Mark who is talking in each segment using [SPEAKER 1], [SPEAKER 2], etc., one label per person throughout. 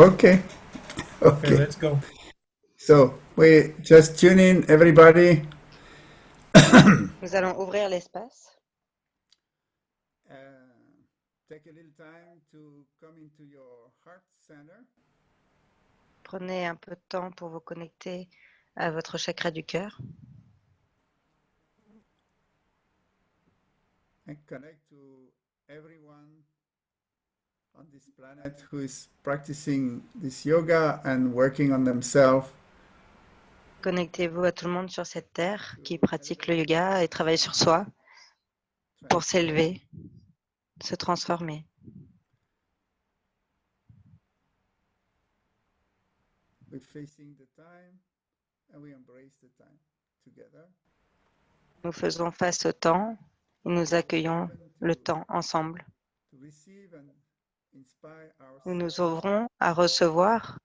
[SPEAKER 1] Okay,
[SPEAKER 2] Okay,
[SPEAKER 1] okay.
[SPEAKER 2] let's go.
[SPEAKER 1] So we just tune in, everybody.
[SPEAKER 3] Nous allons ouvrir l'espace.
[SPEAKER 1] Uh, Take a little time to come into your heart center
[SPEAKER 3] Prenez un peu de temps pour vous connecter à votre chakra du cœur
[SPEAKER 1] and connect to everyone on this planet who is practicing this yoga and working on themselves
[SPEAKER 3] Connectez-vous à tout le monde sur cette terre qui pratique le yoga et travaille sur soi pour s'élever, se transformer.
[SPEAKER 1] we're facing the time and we embrace the time together.
[SPEAKER 3] Nous faisons face au temps et nous accueillons le temps ensemble.
[SPEAKER 1] To receive and inspire
[SPEAKER 3] Nous nous
[SPEAKER 1] ourselves.
[SPEAKER 3] ouvrons à recevoir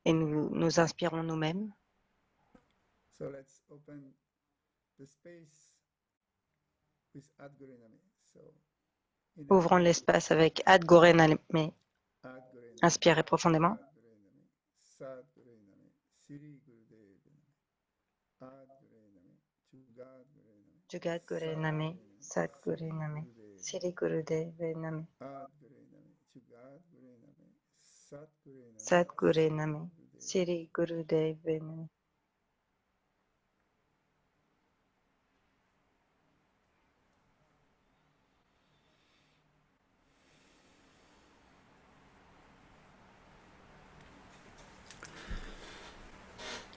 [SPEAKER 3] et nous nous inspirons nous-mêmes.
[SPEAKER 1] So let's open the space with Adgurinami. So
[SPEAKER 3] Ouvrons
[SPEAKER 1] inhale,
[SPEAKER 3] l'espace avec Adgorename.
[SPEAKER 1] Adgurinami,
[SPEAKER 3] Inspirez profondément.
[SPEAKER 1] Adgurinami, Sadgurinami, Siri Gurudevinami, Adgurinami, Chugadgurinami,
[SPEAKER 3] Jugat Gorename, Sat
[SPEAKER 1] Siri
[SPEAKER 3] Gorename,
[SPEAKER 1] Gurudevinami,
[SPEAKER 3] Siri Gurudevaname,
[SPEAKER 1] Adgurinami, Chugadgurinami, Satgurinami,
[SPEAKER 3] Sat
[SPEAKER 1] Siri
[SPEAKER 3] Gorename,
[SPEAKER 1] Gurudevinami.
[SPEAKER 3] Siri Gurudevaname.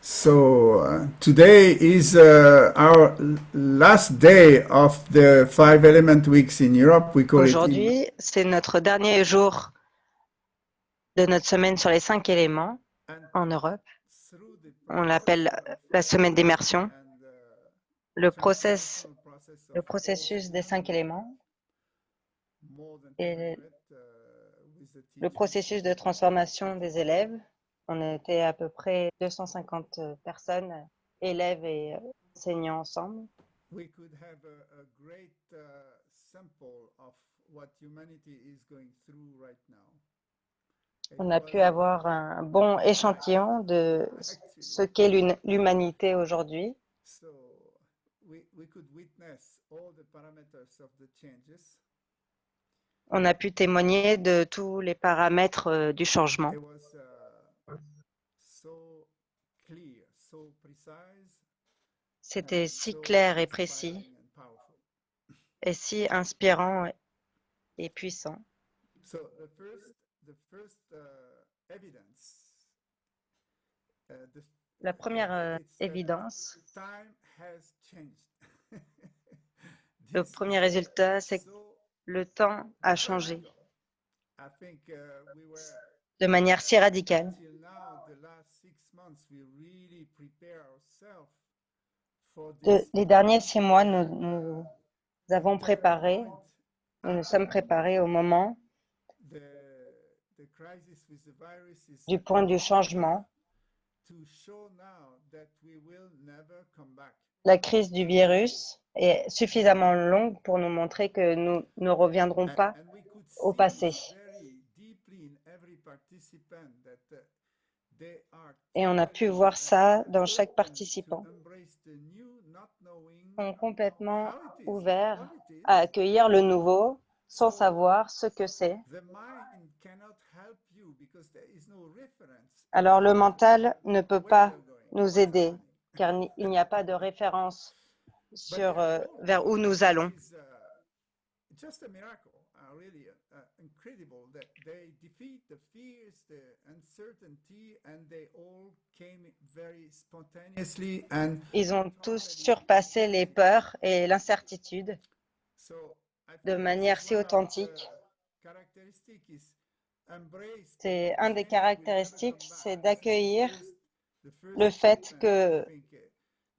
[SPEAKER 1] So today is our last day of the 5 element weeks in Europe. We call it
[SPEAKER 3] Aujourd'hui, c'est notre dernier jour de notre semaine sur les 5 éléments en Europe.
[SPEAKER 1] through the
[SPEAKER 3] On l'appelle la semaine d'immersion.
[SPEAKER 1] and
[SPEAKER 3] Le
[SPEAKER 1] transformational process
[SPEAKER 3] le
[SPEAKER 1] of
[SPEAKER 3] processus des 5 éléments
[SPEAKER 1] more than
[SPEAKER 3] et
[SPEAKER 1] 200 with the
[SPEAKER 3] le
[SPEAKER 1] teachers.
[SPEAKER 3] processus de transformation des élèves. On était à peu près 250 personnes, élèves et enseignants ensemble.
[SPEAKER 1] We could have a great sample of what humanity is going through right now.
[SPEAKER 3] On a pu avoir un bon échantillon de ce qu'est l'humanité aujourd'hui.
[SPEAKER 1] So we could witness all the parameters of the changes.
[SPEAKER 3] On a pu témoigner de tous les paramètres du changement.
[SPEAKER 1] It was so clear, so precise,
[SPEAKER 3] C'était
[SPEAKER 1] and
[SPEAKER 3] si
[SPEAKER 1] so
[SPEAKER 3] clair et précis
[SPEAKER 1] inspiring and powerful.
[SPEAKER 3] et si inspirant et puissant.
[SPEAKER 1] So the first evidence,
[SPEAKER 3] La première
[SPEAKER 1] it's that
[SPEAKER 3] évidence,
[SPEAKER 1] time has changed.
[SPEAKER 3] le
[SPEAKER 1] This
[SPEAKER 3] premier
[SPEAKER 1] is
[SPEAKER 3] résultat, c'est que
[SPEAKER 1] so
[SPEAKER 3] le temps a changé
[SPEAKER 1] radical. I think we were
[SPEAKER 3] de manière si radicale.
[SPEAKER 1] until now, the last 6 months, we really prepare ourselves for this
[SPEAKER 3] Les derniers 6 mois, nous avons
[SPEAKER 1] turning
[SPEAKER 3] préparé,
[SPEAKER 1] point.
[SPEAKER 3] nous nous sommes préparés au moment
[SPEAKER 1] The, the crisis with the virus is
[SPEAKER 3] du point du
[SPEAKER 1] long enough
[SPEAKER 3] changement.
[SPEAKER 1] to show now that we will never come back.
[SPEAKER 3] La crise du virus est suffisamment longue pour nous montrer que nous ne reviendrons pas
[SPEAKER 1] And we could
[SPEAKER 3] au
[SPEAKER 1] see
[SPEAKER 3] passé.
[SPEAKER 1] it very deeply in every participant that they are
[SPEAKER 3] Et on a pu
[SPEAKER 1] totally
[SPEAKER 3] voir ça dans chaque
[SPEAKER 1] open to
[SPEAKER 3] participant.
[SPEAKER 1] embrace the new, not knowing
[SPEAKER 3] Ils sont complètement
[SPEAKER 1] how it is, what
[SPEAKER 3] ouverts
[SPEAKER 1] it
[SPEAKER 3] à
[SPEAKER 1] is.
[SPEAKER 3] accueillir le nouveau sans
[SPEAKER 1] So
[SPEAKER 3] savoir ce que c'est.
[SPEAKER 1] the mind cannot help you because there is no reference
[SPEAKER 3] Alors le
[SPEAKER 1] about
[SPEAKER 3] mental ne peut
[SPEAKER 1] where
[SPEAKER 3] pas
[SPEAKER 1] you're going,
[SPEAKER 3] nous
[SPEAKER 1] what's
[SPEAKER 3] aider
[SPEAKER 1] happening.
[SPEAKER 3] car il n'y a pas de référence
[SPEAKER 1] But there are
[SPEAKER 3] vers où
[SPEAKER 1] people,
[SPEAKER 3] nous
[SPEAKER 1] which
[SPEAKER 3] allons.
[SPEAKER 1] is just a miracle, really incredible, that they defeat the fears, the uncertainty, and they all came very spontaneously and
[SPEAKER 3] Ils ont tous
[SPEAKER 1] totally
[SPEAKER 3] surpassé les
[SPEAKER 1] authentic.
[SPEAKER 3] peurs et l'incertitude
[SPEAKER 1] So I
[SPEAKER 3] de
[SPEAKER 1] think this is
[SPEAKER 3] manière si
[SPEAKER 1] one of the
[SPEAKER 3] authentique.
[SPEAKER 1] characteristics is embrace the
[SPEAKER 3] C'est un des
[SPEAKER 1] change will never come
[SPEAKER 3] caractéristiques,
[SPEAKER 1] back.
[SPEAKER 3] c'est
[SPEAKER 1] This is
[SPEAKER 3] d'accueillir
[SPEAKER 1] the first
[SPEAKER 3] le fait
[SPEAKER 1] statement. I
[SPEAKER 3] que
[SPEAKER 1] think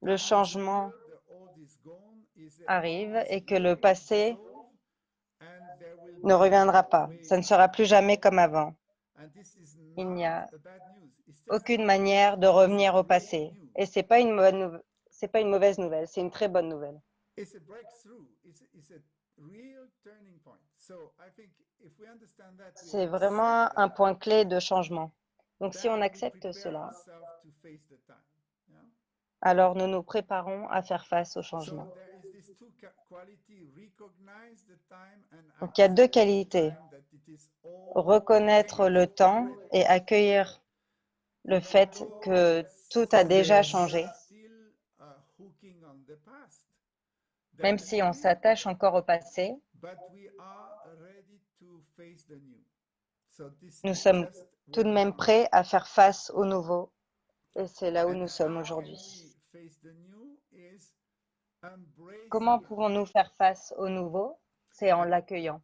[SPEAKER 3] le
[SPEAKER 1] time is
[SPEAKER 3] changement
[SPEAKER 1] over, the old is gone,
[SPEAKER 3] arrive
[SPEAKER 1] is
[SPEAKER 3] et que le
[SPEAKER 1] will
[SPEAKER 3] passé
[SPEAKER 1] dissolve, and there will
[SPEAKER 3] ne
[SPEAKER 1] be no
[SPEAKER 3] reviendra pas.
[SPEAKER 1] way
[SPEAKER 3] Ça ne sera
[SPEAKER 1] back.
[SPEAKER 3] plus jamais comme avant.
[SPEAKER 1] And this is
[SPEAKER 3] Il n'y
[SPEAKER 1] not
[SPEAKER 3] a
[SPEAKER 1] a bad news. It's just
[SPEAKER 3] aucune manière de
[SPEAKER 1] it's a
[SPEAKER 3] revenir au
[SPEAKER 1] great
[SPEAKER 3] passé.
[SPEAKER 1] news.
[SPEAKER 3] Et c'est pas une mauvaise nouvelle, c'est une très bonne nouvelle.
[SPEAKER 1] It's a breakthrough. It's a real turning point. So I think
[SPEAKER 3] C'est vraiment un point clé de changement. Donc, si on accepte cela, alors nous nous préparons à faire face au changement. Donc, il y a deux qualités. Reconnaître le temps et accueillir le fait que tout a déjà changé, même si on s'attache encore au passé. Nous sommes tout de même prêts à faire face au nouveau, et c'est là où nous sommes aujourd'hui. Comment pouvons-nous faire face au nouveau? C'est en l'accueillant.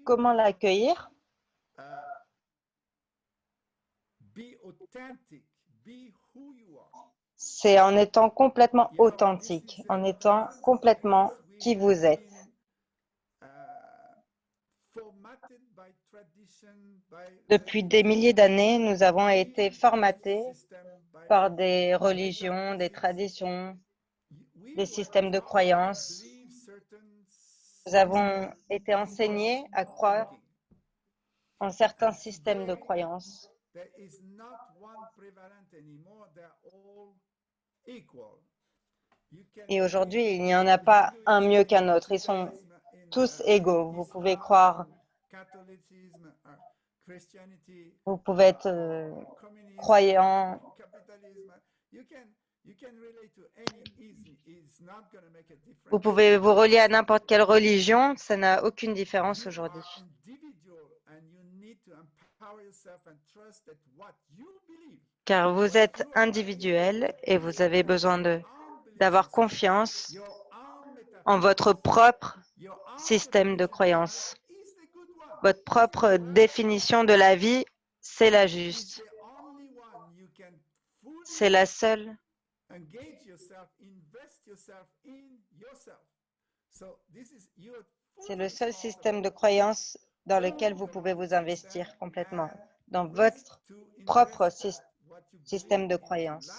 [SPEAKER 3] Comment l'accueillir? C'est en étant complètement authentique, en étant complètement qui vous êtes. Depuis des milliers d'années, nous avons été formatés par des religions, des traditions, des systèmes de croyances. Nous avons été enseignés à croire en certains systèmes de croyances. Et aujourd'hui, il n'y en a pas un mieux qu'un autre. Ils sont tous égaux. Vous pouvez croire, vous pouvez être croyant. Vous pouvez vous relier à n'importe quelle religion, ça n'a aucune différence aujourd'hui. Car vous êtes individuel et vous avez besoin d'avoir confiance en votre propre système de croyance. Votre propre définition de la vie, c'est la juste. C'est la seule. C'est le seul système de croyance dans lequel vous pouvez vous investir complètement, dans votre propre système de croyance.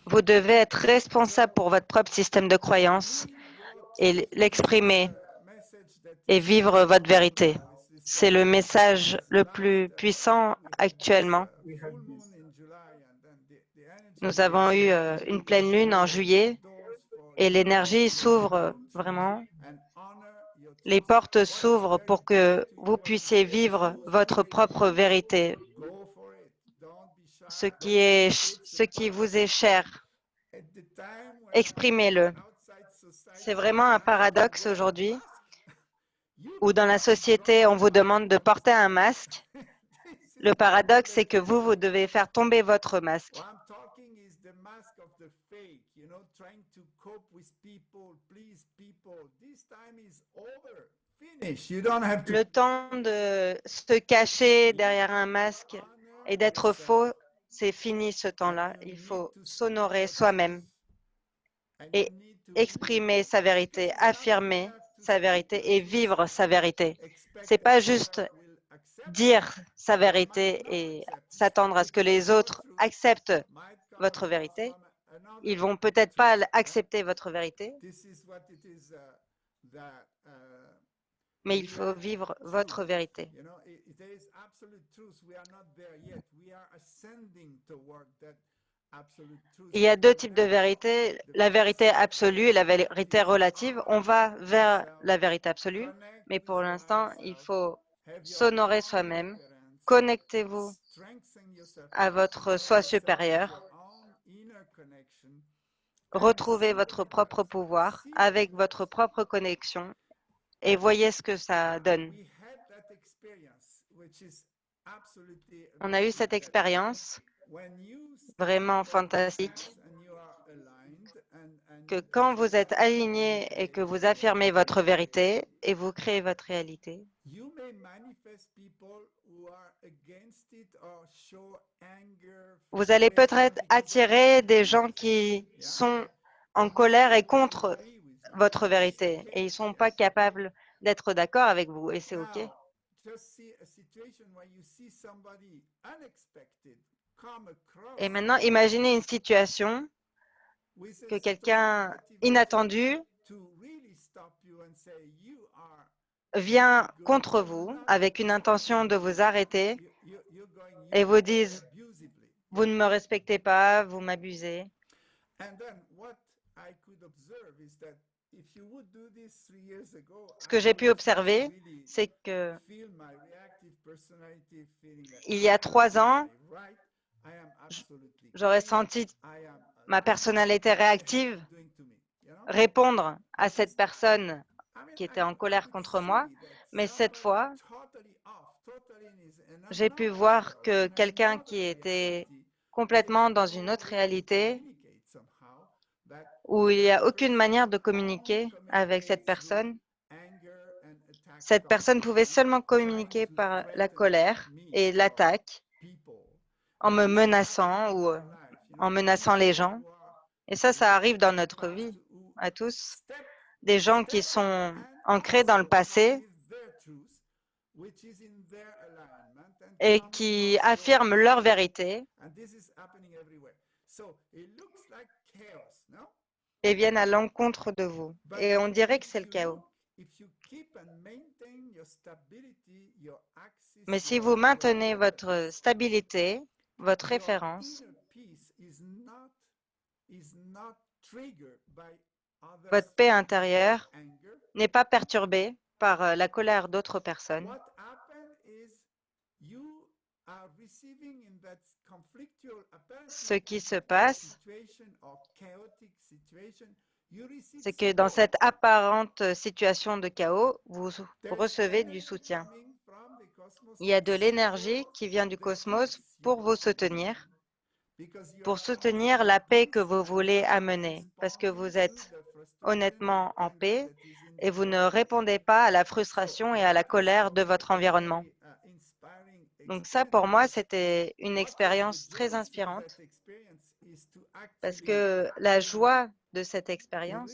[SPEAKER 3] Vous devez être responsable pour votre propre système de croyance et l'exprimer et vivre votre vérité. C'est le message le plus puissant actuellement. Nous avons eu une pleine lune en juillet et l'énergie s'ouvre vraiment. Les portes s'ouvrent pour que vous puissiez vivre votre propre vérité. Ce qui vous est cher, exprimez-le. C'est vraiment un paradoxe aujourd'hui où dans la société, on vous demande de porter un masque. Le paradoxe, c'est que vous devez faire tomber votre masque. Le temps de se cacher derrière un masque et d'être faux, c'est fini ce temps-là. Il faut s'honorer soi-même et exprimer sa vérité, affirmer sa vérité et vivre sa vérité. C'est pas juste dire sa vérité et s'attendre à ce que les autres acceptent votre vérité. Ils vont peut-être pas accepter votre vérité, mais il faut vivre votre vérité. Il y a deux types de vérité, la vérité absolue et la vérité relative. On va vers la vérité absolue, mais pour l'instant, il faut s'honorer soi-même. Connectez-vous à votre soi supérieur. Retrouvez votre propre pouvoir avec votre propre connexion et voyez ce que ça donne. On a eu cette expérience vraiment fantastique que quand vous êtes aligné et que vous affirmez votre vérité et vous créez votre réalité, vous allez peut-être attirer des gens qui sont en colère et contre votre vérité et ils ne sont pas capables d'être d'accord avec vous et c'est OK. Et maintenant, imaginez une situation que quelqu'un inattendu vient contre vous avec une intention de vous arrêter et vous dise « Vous ne me respectez pas, vous m'abusez ». Ce que j'ai pu observer, c'est que il y a 3 ans, j'aurais senti ma personnalité réactive répondre à cette personne qui était en colère contre moi, mais cette fois, j'ai pu voir que quelqu'un qui était complètement dans une autre réalité, où il n'y a aucune manière de communiquer avec cette personne pouvait seulement communiquer par la colère et l'attaque en me menaçant ou en menaçant les gens. Et ça arrive dans notre vie à tous. Des gens qui sont ancrés dans le passé et qui affirment leur vérité et viennent à l'encontre de vous. Et on dirait que c'est le chaos. Mais si vous maintenez votre stabilité, votre référence, votre paix intérieure n'est pas perturbée par la colère d'autres personnes. Ce qui se passe, c'est que dans cette apparente situation de chaos, vous recevez du soutien. Il y a de l'énergie qui vient du cosmos pour vous soutenir, pour soutenir la paix que vous voulez amener, parce que vous êtes honnêtement en paix et vous ne répondez pas à la frustration et à la colère de votre environnement. Donc ça, pour moi, c'était une expérience très inspirante parce que la joie de cette expérience,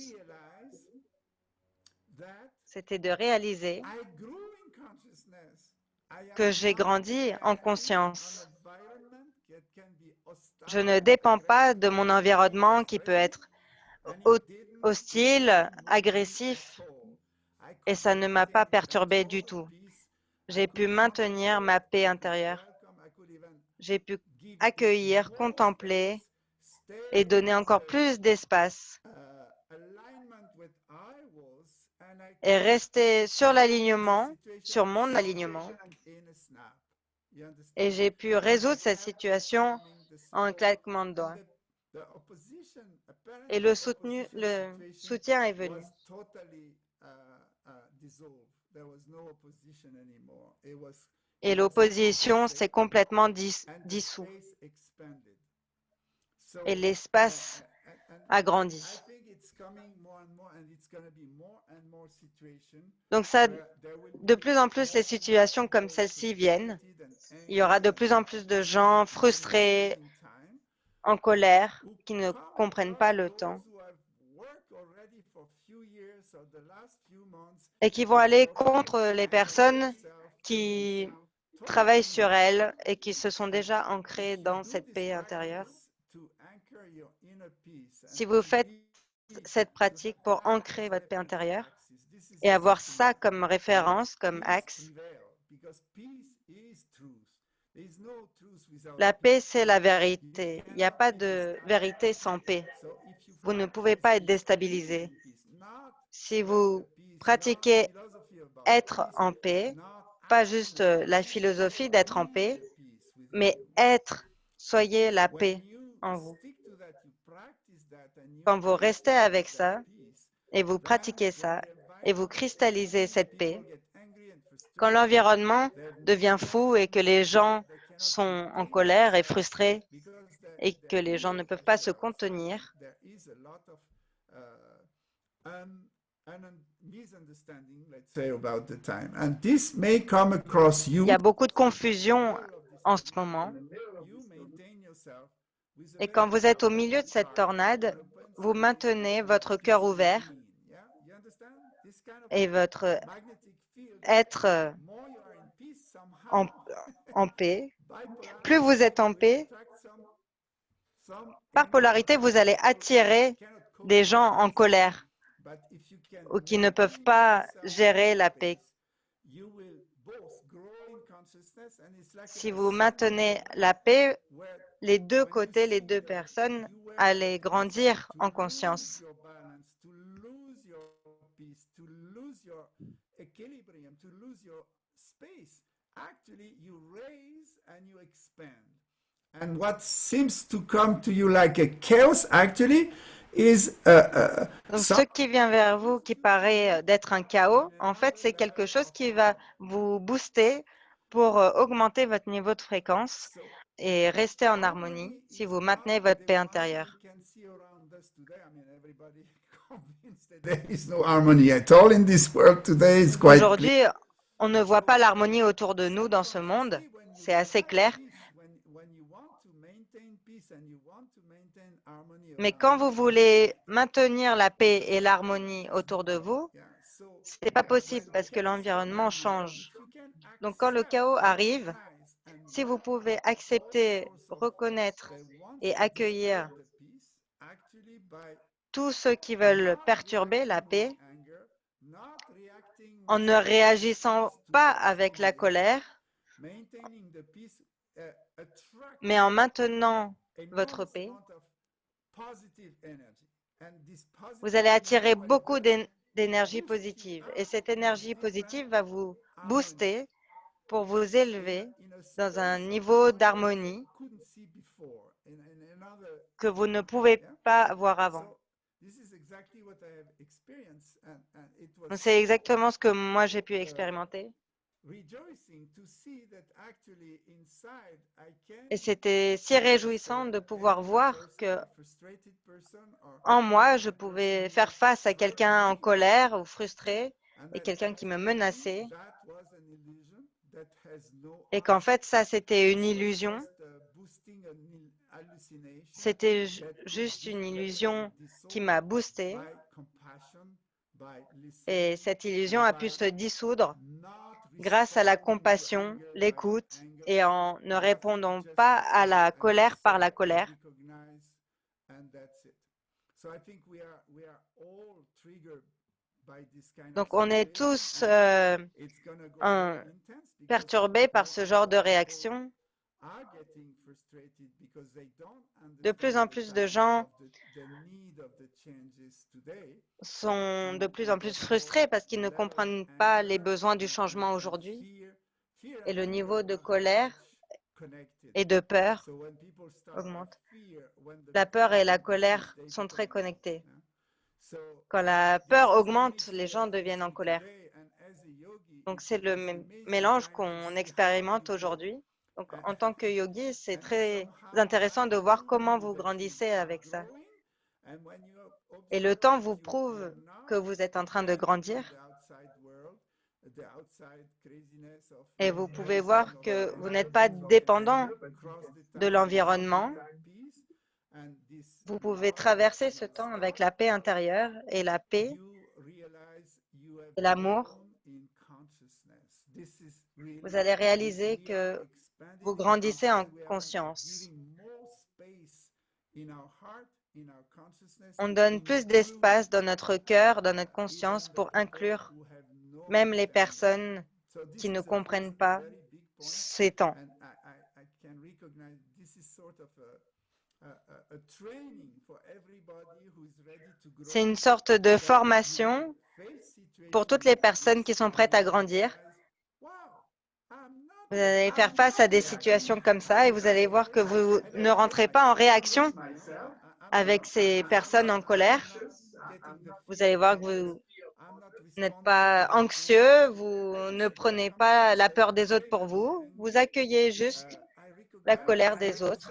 [SPEAKER 3] c'était de réaliser que j'ai grandi en conscience. Je ne dépends pas de mon environnement qui peut être hostile, agressif, et ça ne m'a pas perturbé du tout. J'ai pu maintenir ma paix intérieure. J'ai pu accueillir, contempler et donner encore plus d'espace et rester sur l'alignement, sur mon alignement. Et j'ai pu résoudre cette situation en un claquement de doigts. Et le soutien est venu. Et l'opposition s'est complètement dissout. Et l'espace a grandi. Donc ça, de plus en plus, les situations comme celle-ci viennent. Il y aura de plus en plus de gens frustrés, en colère, qui ne comprennent pas le temps et qui vont aller contre les personnes qui travaillent sur elles et qui se sont déjà ancrées dans cette paix intérieure. Si vous faites cette pratique pour ancrer votre paix intérieure et avoir ça comme référence, comme axe, la paix, c'est la vérité. Il n'y a pas de vérité sans paix. Vous ne pouvez pas être déstabilisé. Si vous pratiquez être en paix, pas juste la philosophie d'être en paix, mais soyez la paix en vous. Quand vous restez avec ça et vous pratiquez ça et vous cristallisez cette paix, quand l'environnement devient fou et que les gens sont en colère et frustrés et que les gens ne peuvent pas se contenir, il y a beaucoup de confusion en ce moment. Et quand vous êtes au milieu de cette tornade, vous maintenez votre cœur ouvert et votre être en, en paix. Plus vous êtes en paix, par polarité, vous allez attirer des gens en colère ou qui ne peuvent pas gérer la paix. Si vous maintenez la paix, les deux côtés, les deux personnes allaient grandir en conscience.
[SPEAKER 1] And what seems to come to you like a chaos actually is
[SPEAKER 3] Donc, ce qui vient vers vous, qui paraît d'être un chaos, en fait, c'est quelque chose qui va vous booster pour augmenter votre niveau de fréquence et rester en harmonie si vous maintenez votre paix intérieure. Aujourd'hui, on ne voit pas l'harmonie autour de nous dans ce monde, c'est assez clair. Mais quand vous voulez maintenir la paix et l'harmonie autour de vous, ce n'est pas possible parce que l'environnement change. Donc quand le chaos arrive, si vous pouvez accepter, reconnaître et accueillir tous ceux qui veulent perturber la paix, en ne réagissant pas avec la colère, mais en maintenant votre paix, vous allez attirer beaucoup d'énergie positive. Et cette énergie positive va vous booster pour vous élever dans un niveau d'harmonie que vous ne pouvez pas avoir avant. C'est exactement ce que moi j'ai pu expérimenter. Et c'était si réjouissant de pouvoir voir que en moi, je pouvais faire face à quelqu'un en colère ou frustré et quelqu'un qui me menaçait. Et qu'en fait, ça, c'était une illusion. C'était juste une illusion qui m'a boosté. Et cette illusion a pu se dissoudre grâce à la compassion, l'écoute et en ne répondant pas à la colère par la colère. Donc, on est tous perturbés par ce genre de réaction. De plus en plus de gens sont de plus en plus frustrés parce qu'ils ne comprennent pas les besoins du changement aujourd'hui. Et le niveau de colère et de peur augmente. La peur et la colère sont très connectés. Quand la peur augmente, les gens deviennent en colère. Donc, c'est le mélange qu'on expérimente aujourd'hui. Donc, en tant que yogi, c'est très intéressant de voir comment vous grandissez avec ça. Et le temps vous prouve que vous êtes en train de grandir. Et vous pouvez voir que vous n'êtes pas dépendant de l'environnement. Vous pouvez traverser ce temps avec la paix intérieure et la paix et l'amour. Vous allez réaliser que vous grandissez en conscience. On donne plus d'espace dans notre cœur, dans notre conscience pour inclure même les personnes qui ne comprennent pas ces temps. C'est une sorte de formation pour toutes les personnes qui sont prêtes à grandir. Vous allez faire face à des situations comme ça et vous allez voir que vous ne rentrez pas en réaction avec ces personnes en colère. Vous allez voir que vous n'êtes pas anxieux, vous ne prenez pas la peur des autres pour vous, vous accueillez juste la colère des autres.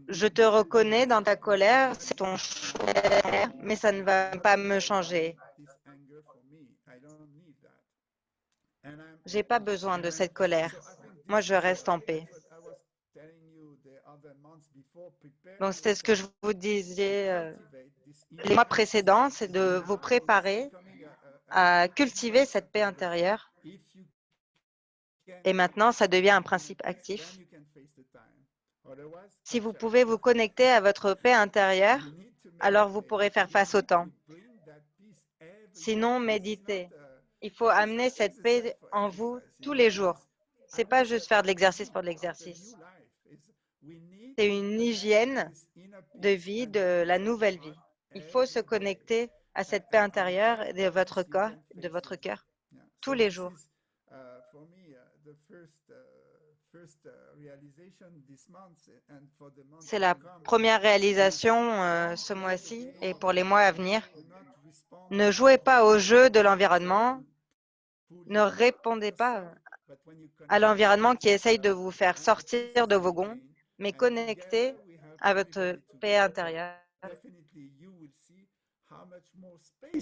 [SPEAKER 3] Je te reconnais dans ta colère, c'est ton choix, mais ça ne va pas me changer. Je n'ai pas besoin de cette colère. Moi, je reste en paix. Donc, c'est ce que je vous disais les mois précédents, c'est de vous préparer à cultiver cette paix intérieure et maintenant, ça devient un principe actif. Si vous pouvez vous connecter à votre paix intérieure, alors vous pourrez faire face au temps. Sinon, méditez. Il faut amener cette paix en vous tous les jours. Ce n'est pas juste faire de l'exercice pour de l'exercice. C'est une hygiène de vie, de la nouvelle vie. Il faut se connecter à cette paix intérieure de votre corps, de votre cœur, tous les jours. C'est la première réalisation ce mois-ci et pour les mois à venir. Ne jouez pas au jeu de l'environnement. Ne répondez pas à l'environnement qui essaye de vous faire sortir de vos gonds, mais connectez à votre paix intérieure. Et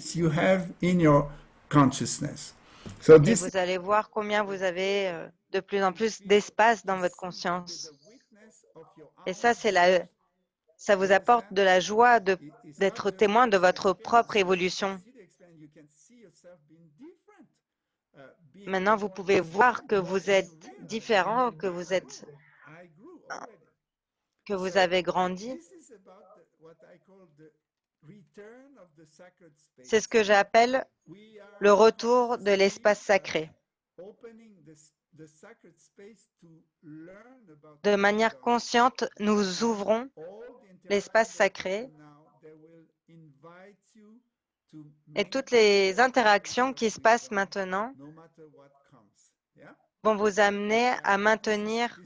[SPEAKER 3] vous allez voir combien vous avez de plus en plus d'espace dans votre conscience. Et ça, ça vous apporte de la joie d'être témoin de votre propre évolution. Maintenant, vous pouvez voir que vous êtes différent, que vous avez grandi. C'est ce que j'appelle le retour de l'espace sacré. De manière consciente, nous ouvrons l'espace sacré et toutes les interactions qui se passent maintenant vont vous amener à maintenir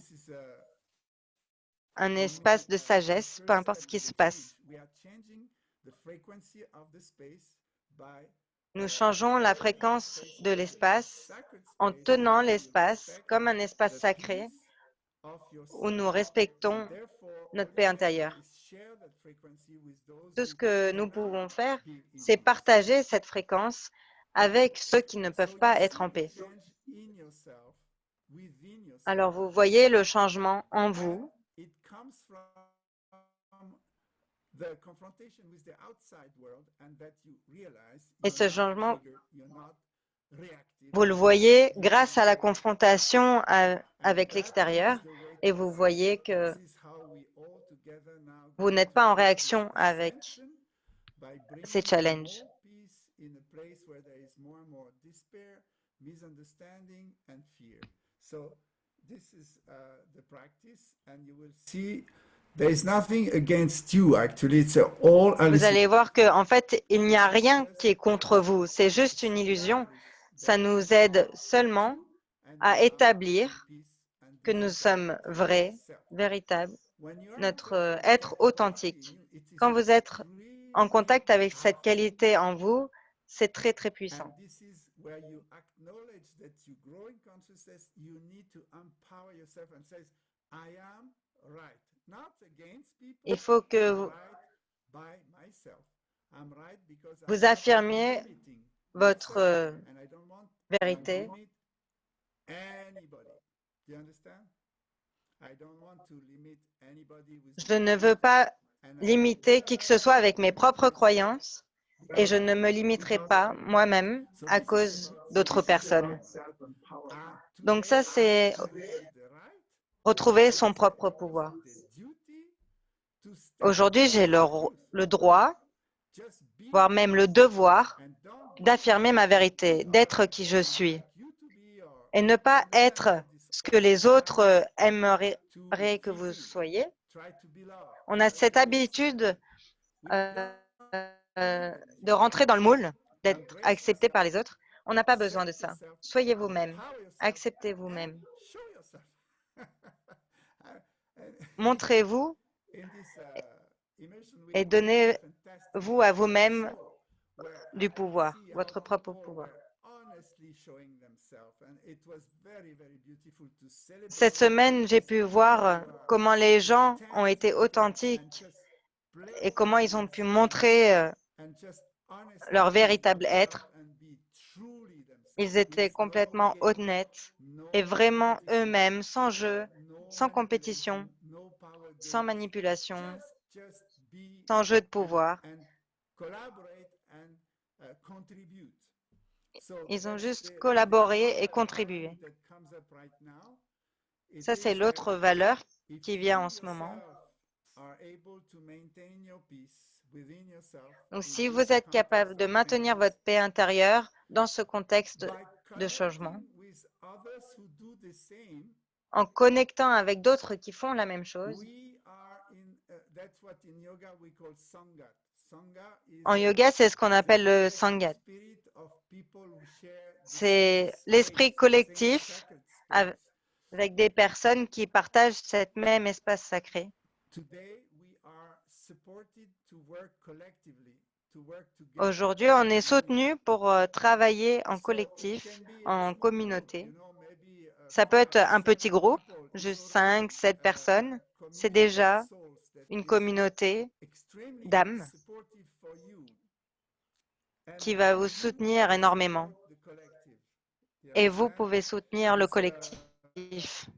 [SPEAKER 3] un espace de sagesse, peu importe ce qui se passe. Nous changeons la fréquence de l'espace en tenant l'espace comme un espace sacré où nous respectons notre paix intérieure. Tout ce que nous pouvons faire, c'est partager cette fréquence avec ceux qui ne peuvent pas être en paix. Alors, vous voyez le changement en vous. Et ce changement, vous le voyez grâce à la confrontation avec l'extérieur et vous voyez que vous n'êtes pas en réaction avec ces challenges. Vous allez voir que, en fait, il n'y a rien qui est contre vous. C'est juste une illusion. Ça nous aide seulement à établir que nous sommes vrais, véritables, notre être authentique. Quand vous êtes en contact avec cette qualité en vous, c'est très, très puissant. Il faut que vous affirmiez votre vérité. Je ne veux pas limiter qui que ce soit avec mes propres croyances et je ne me limiterai pas moi-même à cause d'autres personnes. Donc ça, c'est retrouver son propre pouvoir. Aujourd'hui, j'ai le droit, voire même le devoir, d'affirmer ma vérité, d'être qui je suis et ne pas être ce que les autres aimeraient que vous soyez. On a cette habitude de rentrer dans le moule, d'être accepté par les autres. On n'a pas besoin de ça. Soyez vous-même, acceptez vous-même. Montrez-vous et donnez-vous à vous-même du pouvoir, votre propre pouvoir. Cette semaine, j'ai pu voir comment les gens ont été authentiques et comment ils ont pu montrer leur véritable être. Ils étaient complètement honnêtes et vraiment eux-mêmes, sans jeu, sans compétition, sans manipulation, sans jeu de pouvoir. Ils ont juste collaboré et contribué. Ça, c'est l'autre valeur qui vient en ce moment. Donc, si vous êtes capable de maintenir votre paix intérieure dans ce contexte de changement, en connectant avec d'autres qui font la même chose, en yoga, c'est ce qu'on appelle le Sangat. C'est l'esprit collectif avec des personnes qui partagent cet même espace sacré. Aujourd'hui, on est soutenu pour travailler en collectif, en communauté. Ça peut être un petit groupe, juste 5, 7 personnes. C'est déjà une communauté d'âmes qui va vous soutenir énormément. Et vous pouvez soutenir le collectif.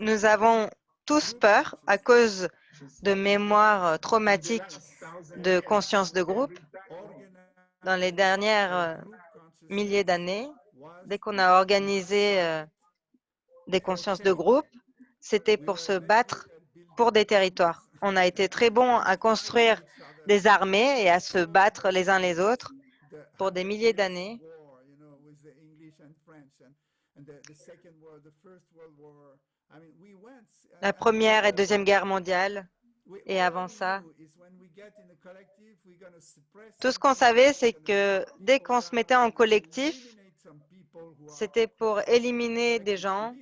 [SPEAKER 3] Nous avons tous peur à cause de mémoires traumatiques de conscience de groupe. Dans les dernières milliers d'années, dès qu'on a organisé des consciences de groupe, c'était pour se battre pour des territoires. On a été très bons à construire des armées et à se battre les uns les autres pour des milliers d'années. La Première et Deuxième Guerre mondiale et avant ça. Tout ce qu'on savait, c'est que dès qu'on se mettait en collectif, c'était pour éliminer des gens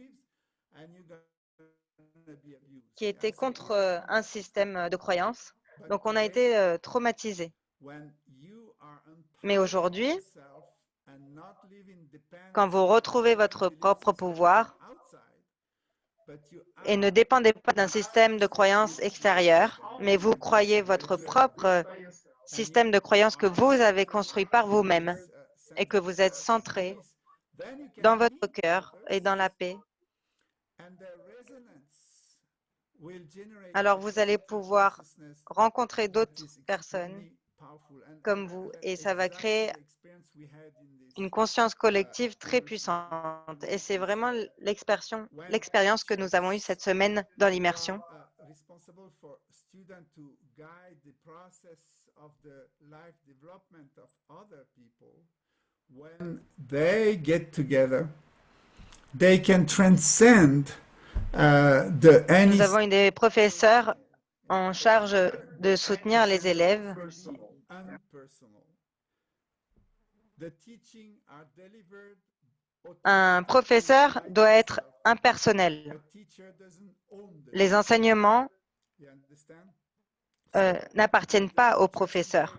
[SPEAKER 3] qui étaient contre un système de croyance. Donc, on a été traumatisés. Mais aujourd'hui, quand vous retrouvez votre propre pouvoir et ne dépendez pas d'un système de croyance extérieur, mais vous croyez votre propre système de croyance que vous avez construit par vous-même et que vous êtes centré dans votre cœur et dans la paix, alors vous allez pouvoir rencontrer d'autres personnes comme vous et ça va créer une conscience collective très puissante. Et c'est vraiment l'expérience que nous avons eue cette semaine dans l'immersion.
[SPEAKER 1] When they get together, they can transcend
[SPEAKER 3] Nous avons des professeurs en charge de soutenir les élèves. Un professeur doit être impersonnel. Les enseignements n'appartiennent pas aux professeurs.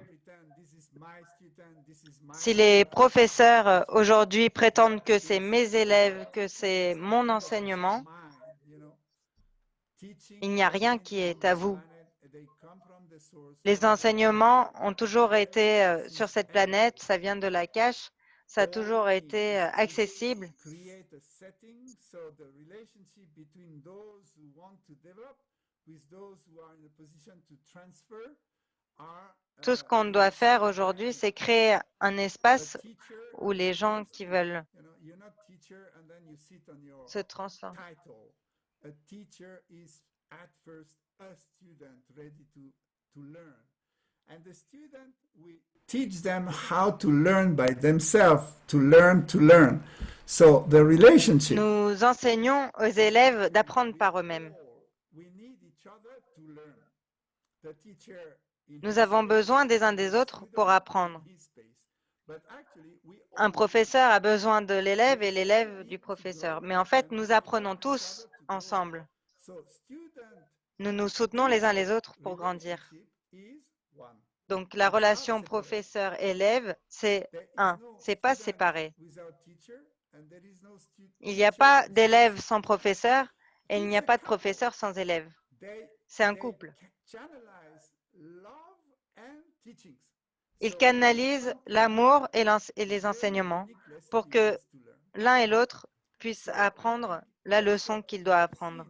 [SPEAKER 3] Si les professeurs aujourd'hui prétendent que c'est mes élèves, que c'est mon enseignement, il n'y a rien qui est à vous. Les enseignements ont toujours été sur cette planète, ça vient de la cache, ça a toujours été accessible. Tout ce qu'on doit faire aujourd'hui, c'est créer un espace où les gens qui veulent se transformer.
[SPEAKER 1] Teach them how to learn by themselves, to learn. So the relationship.
[SPEAKER 3] Nous enseignons aux élèves d'apprendre par eux-mêmes. Nous avons besoin des uns des autres pour apprendre. Un professeur a besoin de l'élève et l'élève du professeur. Mais en fait, nous apprenons tous ensemble. Nous nous soutenons les uns les autres pour grandir. Donc, la relation professeur-élève, c'est un, c'est pas séparé. Il n'y a pas d'élève sans professeur et il n'y a pas de professeur sans élève. C'est un couple. Ils canalisent l'amour et les enseignements pour que l'un et l'autre puissent apprendre la leçon qu'ils doivent apprendre.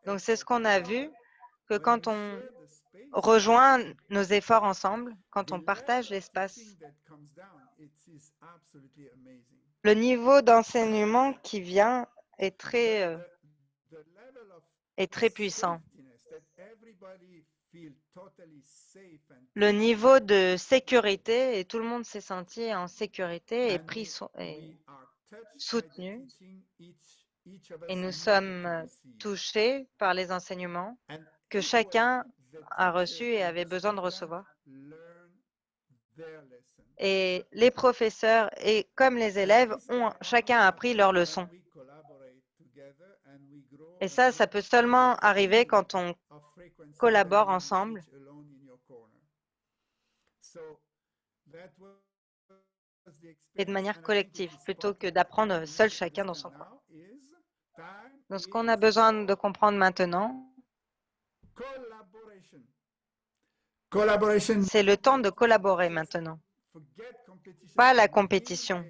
[SPEAKER 3] Donc, c'est ce qu'on a vu que quand on rejoint nos efforts ensemble, quand on partage l'espace, le niveau d'enseignement qui vient est très puissant. Le niveau de sécurité, et tout le monde s'est senti en sécurité et soutenu, et nous sommes touchés par les enseignements que chacun a reçus et avait besoin de recevoir. Et les professeurs et comme les élèves ont chacun appris leur leçon. Et ça peut seulement arriver quand on collabore ensemble. Et de manière collective, plutôt que d'apprendre seul chacun dans son coin. Donc, ce qu'on a besoin de comprendre maintenant, c'est le temps de collaborer maintenant. Pas la compétition.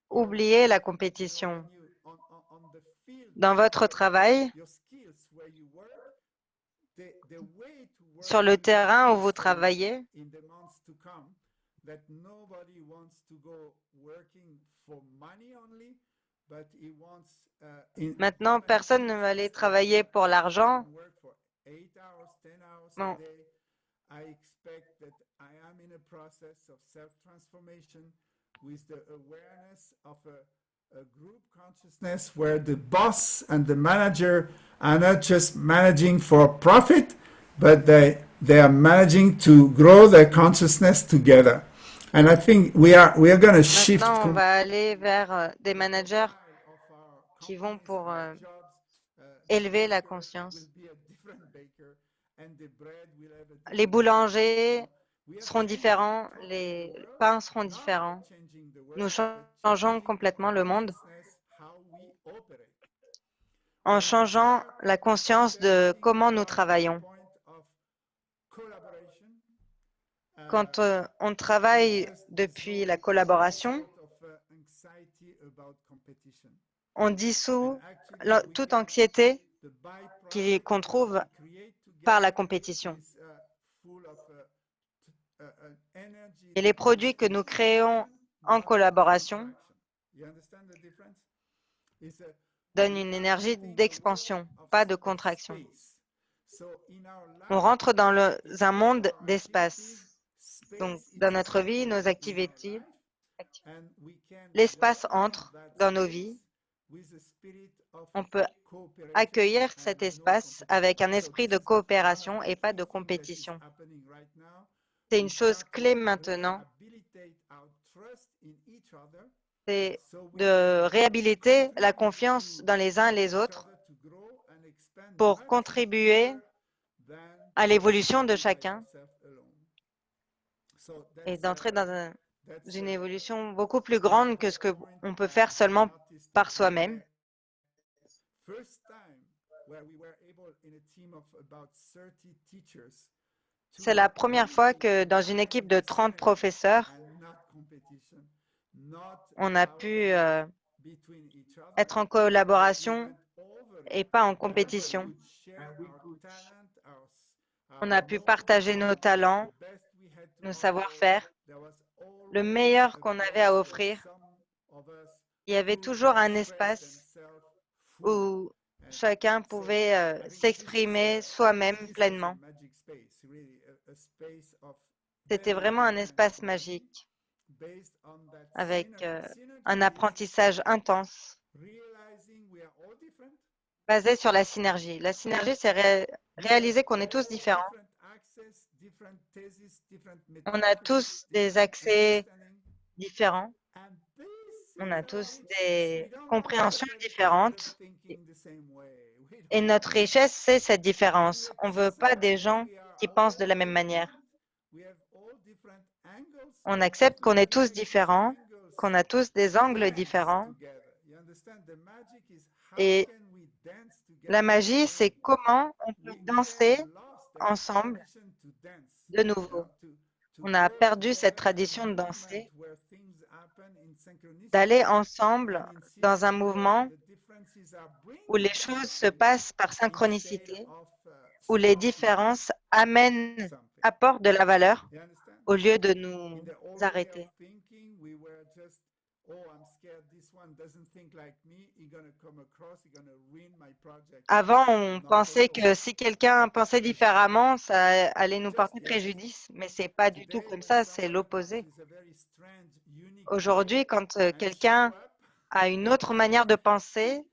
[SPEAKER 3] Oubliez la compétition. Dans votre travail, sur le terrain où vous travaillez, maintenant, personne ne va aller travailler pour l'argent. Bon.
[SPEAKER 1] Where the boss and the manager are not just managing for profit, but they are managing to grow their consciousness together. And I think we are going to shift.
[SPEAKER 3] Maintenant, on va aller vers des managers qui vont pour élever la conscience. Les boulangers seront différents, les pains seront différents. Nous changeons complètement le monde en changeant la conscience de comment nous travaillons. Quand on travaille depuis la collaboration, on dissout toute anxiété qu'on trouve par la compétition. Et les produits que nous créons en collaboration donnent une énergie d'expansion, pas de contraction. On rentre dans un monde d'espace. Donc, dans notre vie, nos activités, l'espace entre dans nos vies. On peut accueillir cet espace avec un esprit de coopération et pas de compétition. C'est une chose clé maintenant. C'est de réhabiliter la confiance dans les uns et les autres pour contribuer à l'évolution de chacun et d'entrer dans une évolution beaucoup plus grande que ce qu'on peut faire seulement par soi-même. C'est la première fois que dans une équipe de 30 professeurs, on a pu être en collaboration et pas en compétition. On a pu partager nos talents, nos savoir-faire, le meilleur qu'on avait à offrir. Il y avait toujours un espace où chacun pouvait s'exprimer soi-même pleinement. C'était vraiment un espace magique avec un apprentissage intense basé sur la synergie. La synergie, c'est réaliser qu'on est tous différents. On a tous des accès différents. On a tous des compréhensions différentes. Et notre richesse, c'est cette différence. On ne veut pas des gens qui pensent de la même manière. On accepte qu'on est tous différents, qu'on a tous des angles différents. Et la magie, c'est comment on peut danser ensemble de nouveau. On a perdu cette tradition de danser, d'aller ensemble dans un mouvement où les choses se passent par synchronicité où les différences apportent de la valeur au lieu de nous arrêter. Avant, on pensait que si quelqu'un pensait différemment, ça allait nous porter préjudice, mais ce n'est pas du tout comme ça, c'est l'opposé. Aujourd'hui, quand quelqu'un a une autre manière de penser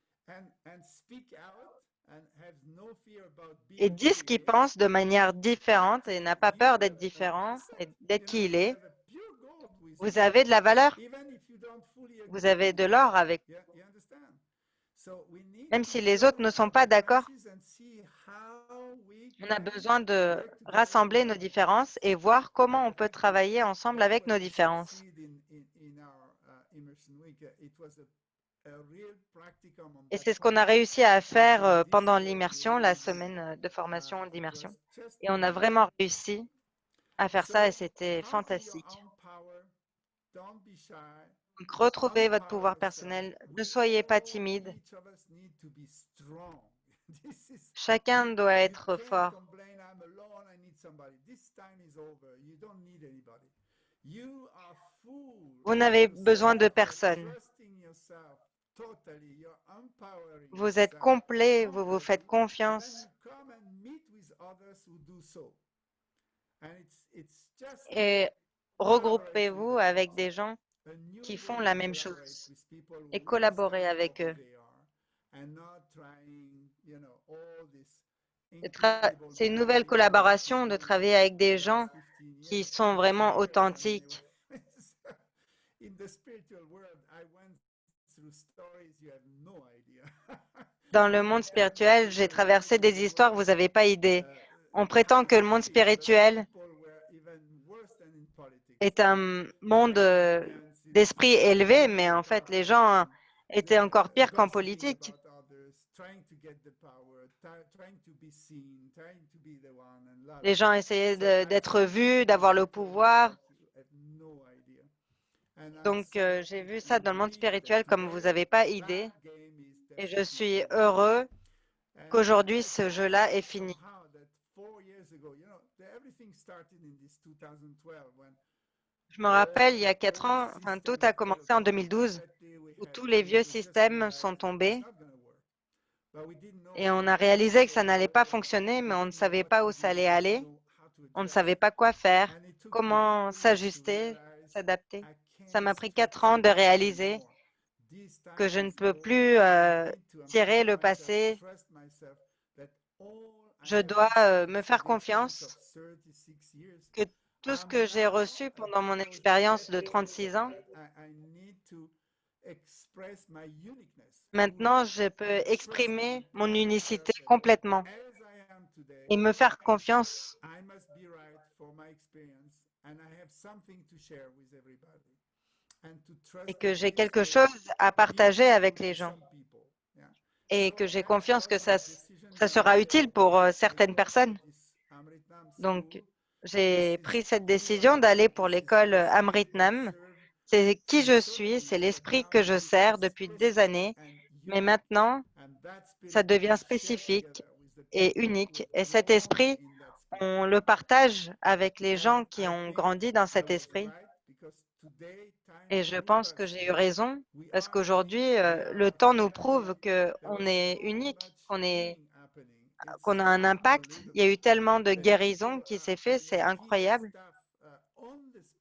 [SPEAKER 3] et dit ce qu'il pense de manière différente et n'a pas peur d'être différent et d'être qui il est, vous avez de la valeur, vous avez de l'or avec, même si les autres ne sont pas d'accord. On a besoin de rassembler nos différences et voir comment on peut travailler ensemble avec nos différences. Et c'est ce qu'on a réussi à faire pendant l'immersion, la semaine de formation d'immersion. Et on a vraiment réussi à faire ça et c'était fantastique. Donc, retrouvez votre pouvoir personnel. Ne soyez pas timide. Chacun doit être fort. Vous n'avez besoin de personne. Vous êtes complet, vous vous faites confiance. Et regroupez-vous avec des gens qui font la même chose et collaborez avec eux. C'est une nouvelle collaboration de travailler avec des gens qui sont vraiment authentiques. Dans le monde spirituel, j'ai traversé des histoires, vous n'avez pas idée. On prétend que le monde spirituel est un monde d'esprit élevé, mais en fait, les gens étaient encore pires qu'en politique. Les gens essayaient d'être vus, d'avoir le pouvoir. Donc, j'ai vu ça dans le monde spirituel comme vous n'avez pas idée. Et je suis heureux qu'aujourd'hui, ce jeu-là est fini. Je me rappelle, il y a 4 ans, enfin, tout a commencé en 2012, où tous les vieux systèmes sont tombés. Et on a réalisé que ça n'allait pas fonctionner, mais on ne savait pas où ça allait aller. On ne savait pas quoi faire, comment s'ajuster, s'adapter. Ça m'a pris 4 ans de réaliser que je ne peux plus tirer le passé. Je dois me faire confiance que tout ce que j'ai reçu pendant mon expérience de 36 ans, maintenant, je peux exprimer mon unicité complètement et me faire confiance. Et que j'ai quelque chose à partager avec les gens. Et que j'ai confiance que ça sera utile pour certaines personnes. Donc, j'ai pris cette décision d'aller pour l'école Amritnam. C'est qui je suis, c'est l'esprit que je sers depuis des années. Mais maintenant, ça devient spécifique et unique. Et cet esprit, on le partage avec les gens qui ont grandi dans cet esprit. Et je pense que j'ai eu raison parce qu'aujourd'hui, le temps nous prouve qu'on est unique, qu'on a un impact. Il y a eu tellement de guérison qui s'est fait, c'est incroyable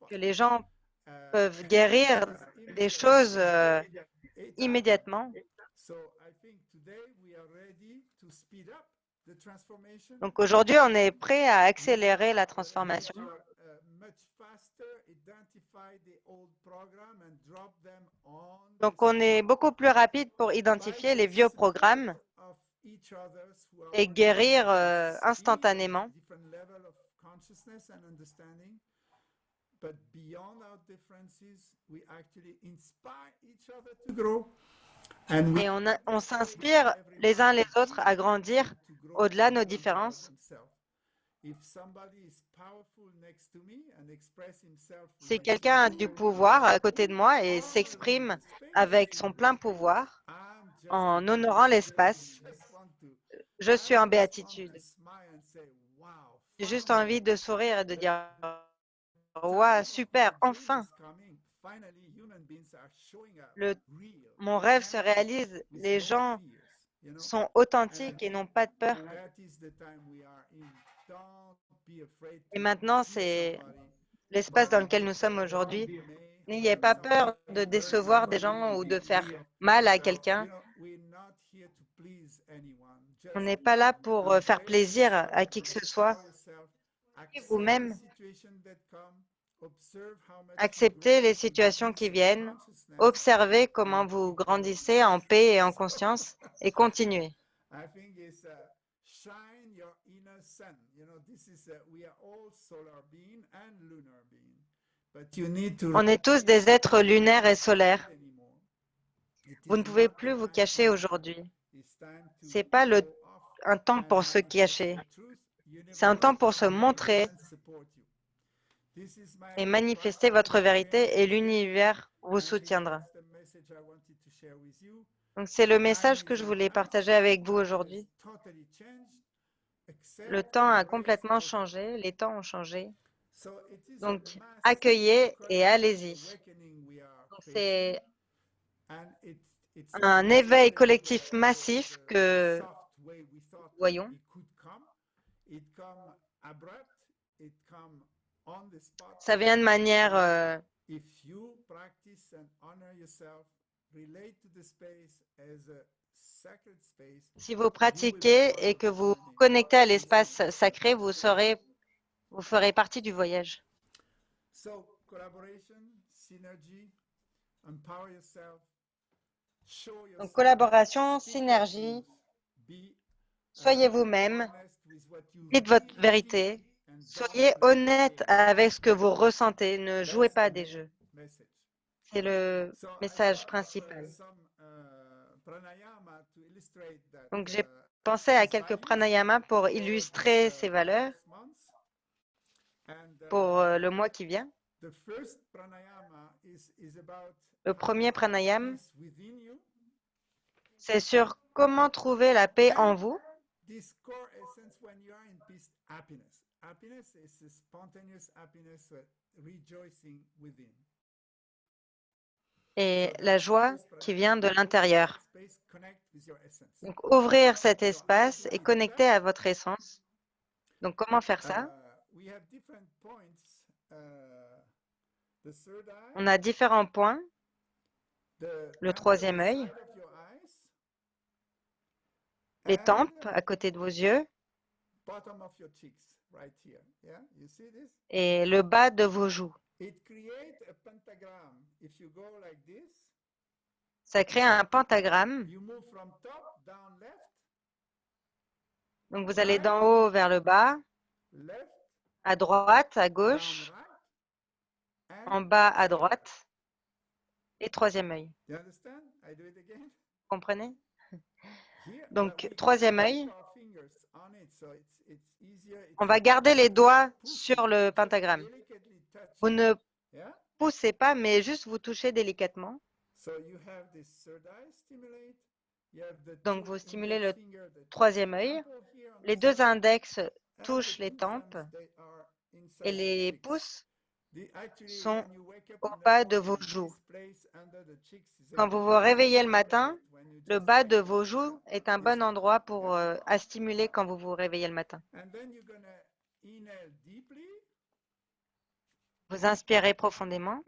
[SPEAKER 3] que les gens peuvent guérir des choses immédiatement. Donc aujourd'hui, on est prêt à accélérer la transformation. Donc on est beaucoup plus rapide pour identifier les vieux programmes et guérir instantanément. Et on s'inspire les uns les autres à grandir au-delà de nos différences. Si quelqu'un a du pouvoir à côté de moi et s'exprime avec son plein pouvoir, en honorant l'espace, je suis en béatitude. J'ai juste envie de sourire et de dire waouh, super, enfin, mon rêve se réalise. Les gens sont authentiques et n'ont pas de peur. Et maintenant, c'est l'espace dans lequel nous sommes aujourd'hui. N'ayez pas peur de décevoir des gens ou de faire mal à quelqu'un. On n'est pas là pour faire plaisir à qui que ce soit. Vous-même, acceptez les situations qui viennent, observez comment vous grandissez en paix et en conscience et continuez. On est tous des êtres lunaires et solaires. Vous ne pouvez plus vous cacher aujourd'hui. Ce n'est pas un temps pour se cacher. C'est un temps pour se montrer et manifester votre vérité et l'univers vous soutiendra. Donc, c'est le message que je voulais partager avec vous aujourd'hui. Le temps a complètement changé, les temps ont changé. Donc, accueillez et allez-y. C'est un éveil collectif massif que nous voyons. Ça vient de manière si vous pratiquez et que vous vous connectez à l'espace sacré, vous ferez partie du voyage. Donc, collaboration, synergie, soyez vous-même, dites votre vérité, soyez honnête avec ce que vous ressentez, ne jouez pas des jeux. C'est le message principal. Donc, j'ai pensé à quelques pranayamas pour illustrer ces valeurs pour le mois qui vient. Le premier pranayama, c'est sur comment trouver la paix en vous. Et la joie qui vient de l'intérieur. Donc, ouvrir cet espace et connecter à votre essence. Donc, comment faire ça? On a différents points. Le troisième œil, les tempes à côté de vos yeux et le bas de vos joues. Ça crée un pentagramme. Donc, vous allez d'en haut vers le bas, à droite, à gauche, en bas à droite et troisième œil. Vous comprenez? Donc, troisième œil. On va garder les doigts sur le pentagramme. Vous ne poussez pas, mais juste vous touchez délicatement. Donc, vous stimulez le troisième œil. Les deux index touchent les tempes et les pouces sont au bas de vos joues. Quand vous vous réveillez le matin, le bas de vos joues est un bon endroit pour à stimuler quand vous vous réveillez le matin. Vous inspirez profondément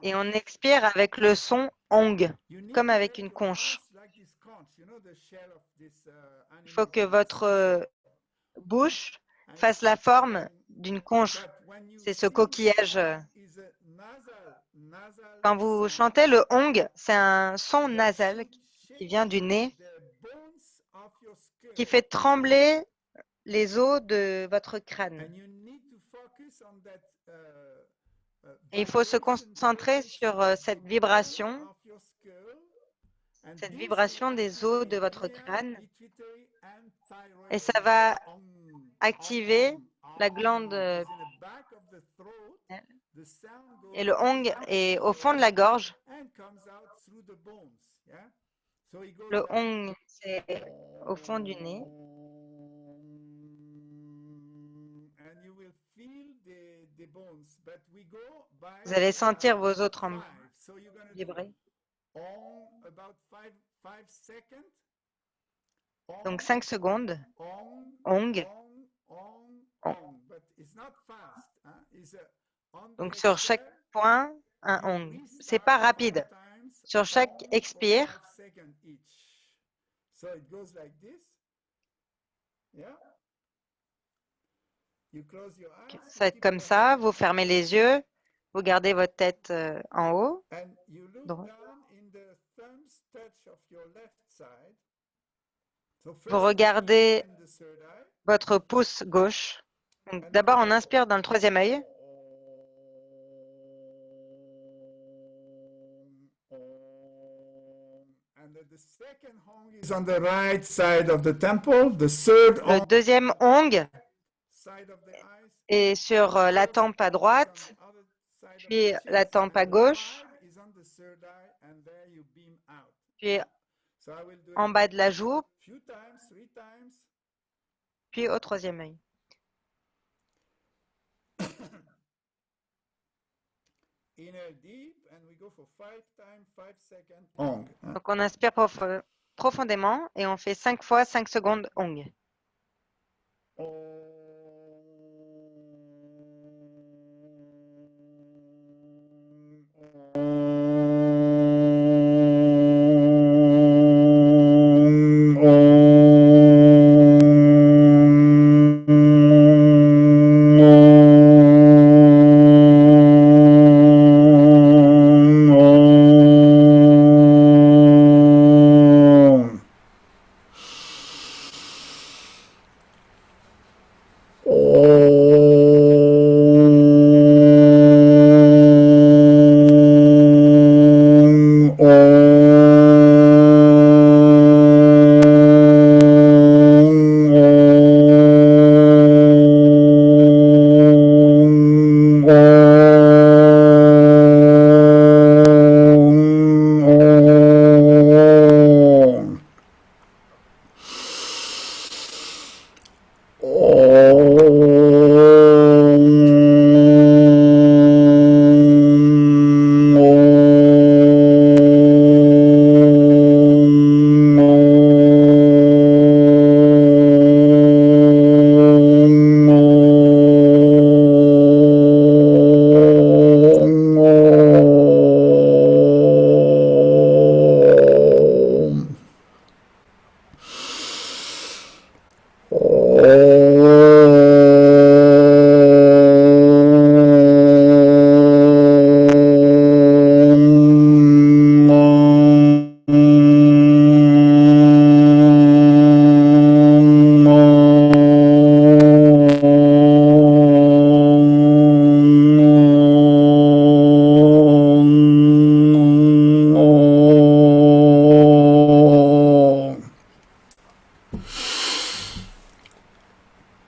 [SPEAKER 3] et on expire avec le son ong, comme avec une conche. Il faut que votre bouche fasse la forme d'une conche. C'est ce coquillage. Quand vous chantez le ong, c'est un son nasal qui vient du nez, qui fait trembler les os de votre crâne. Et il faut se concentrer sur cette vibration des os de votre crâne. Et ça va activer la glande et le ong est au fond de la gorge.
[SPEAKER 1] So it goes
[SPEAKER 3] Le
[SPEAKER 1] like
[SPEAKER 3] ong, c'est au fond du nez.
[SPEAKER 1] and you will feel the bones, but we go by
[SPEAKER 3] Vous allez sentir vos autres
[SPEAKER 1] five.
[SPEAKER 3] embruns
[SPEAKER 1] So you're gonna do
[SPEAKER 3] vibrer.
[SPEAKER 1] about five seconds.
[SPEAKER 3] Donc 5 secondes.
[SPEAKER 1] On,
[SPEAKER 3] Ong. Ong.
[SPEAKER 1] but it's not fast. It's on the
[SPEAKER 3] Donc sur chaque
[SPEAKER 1] exhale,
[SPEAKER 3] point, un
[SPEAKER 1] you
[SPEAKER 3] ong. C'est
[SPEAKER 1] restart
[SPEAKER 3] pas
[SPEAKER 1] 5
[SPEAKER 3] rapide.
[SPEAKER 1] times
[SPEAKER 3] Sur chaque
[SPEAKER 1] for
[SPEAKER 3] expire,
[SPEAKER 1] 5 seconds each. So it goes like this. Yeah. You close your eyes.
[SPEAKER 3] ça va être comme ça. Vous fermez les yeux. Vous gardez votre tête en haut.
[SPEAKER 1] And you look
[SPEAKER 3] Droit.
[SPEAKER 1] down in the thumb's touch of your left side. So
[SPEAKER 3] Vous
[SPEAKER 1] first
[SPEAKER 3] regardez
[SPEAKER 1] in the third eye.
[SPEAKER 3] votre pouce gauche. Donc d'abord, on inspire dans le troisième œil.
[SPEAKER 1] And then the second hong is on the right side of the temple. The third
[SPEAKER 3] Le deuxième ong
[SPEAKER 1] side of the eyes.
[SPEAKER 3] est sur la tempe à droite, puis la tempe à gauche,
[SPEAKER 1] Is on the third eye, and there you beam out.
[SPEAKER 3] puis
[SPEAKER 1] So I will do
[SPEAKER 3] en
[SPEAKER 1] it
[SPEAKER 3] bas de la joue,
[SPEAKER 1] few times, 3 times.
[SPEAKER 3] puis au troisième œil.
[SPEAKER 1] Inhale deep, and we go for 5 times, 5 seconds. Ong.
[SPEAKER 3] Donc on inspire profondément et on fait 5 fois 5 secondes ong.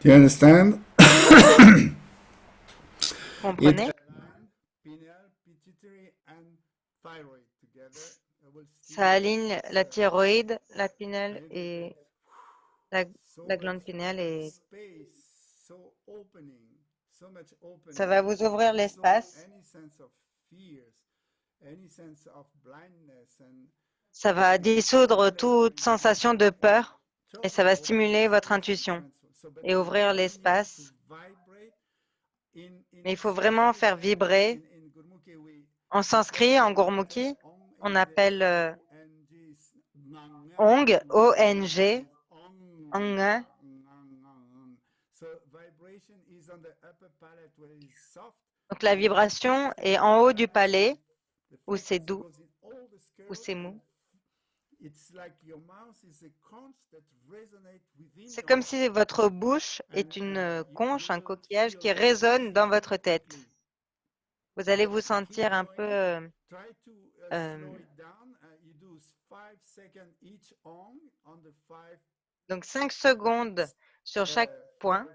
[SPEAKER 1] Do you understand?
[SPEAKER 3] Comprenez?
[SPEAKER 1] Pineal, pituitary, and thyroid together.
[SPEAKER 3] Ça aligne la thyroïde, la pinelle et la glande pinéale et ça va vous ouvrir l'espace. Ça va dissoudre toute sensation de peur et ça va stimuler votre intuition et ouvrir l'espace. Mais il faut vraiment faire vibrer. En sanskrit, en Gurmukhi, on appelle Ong, O-N-G, Ong. Donc la vibration est en haut du palais, où c'est doux, où c'est mou. C'est comme si votre bouche est une conche, un coquillage qui résonne dans votre tête. Vous allez vous sentir un peu donc 5 secondes sur chaque point.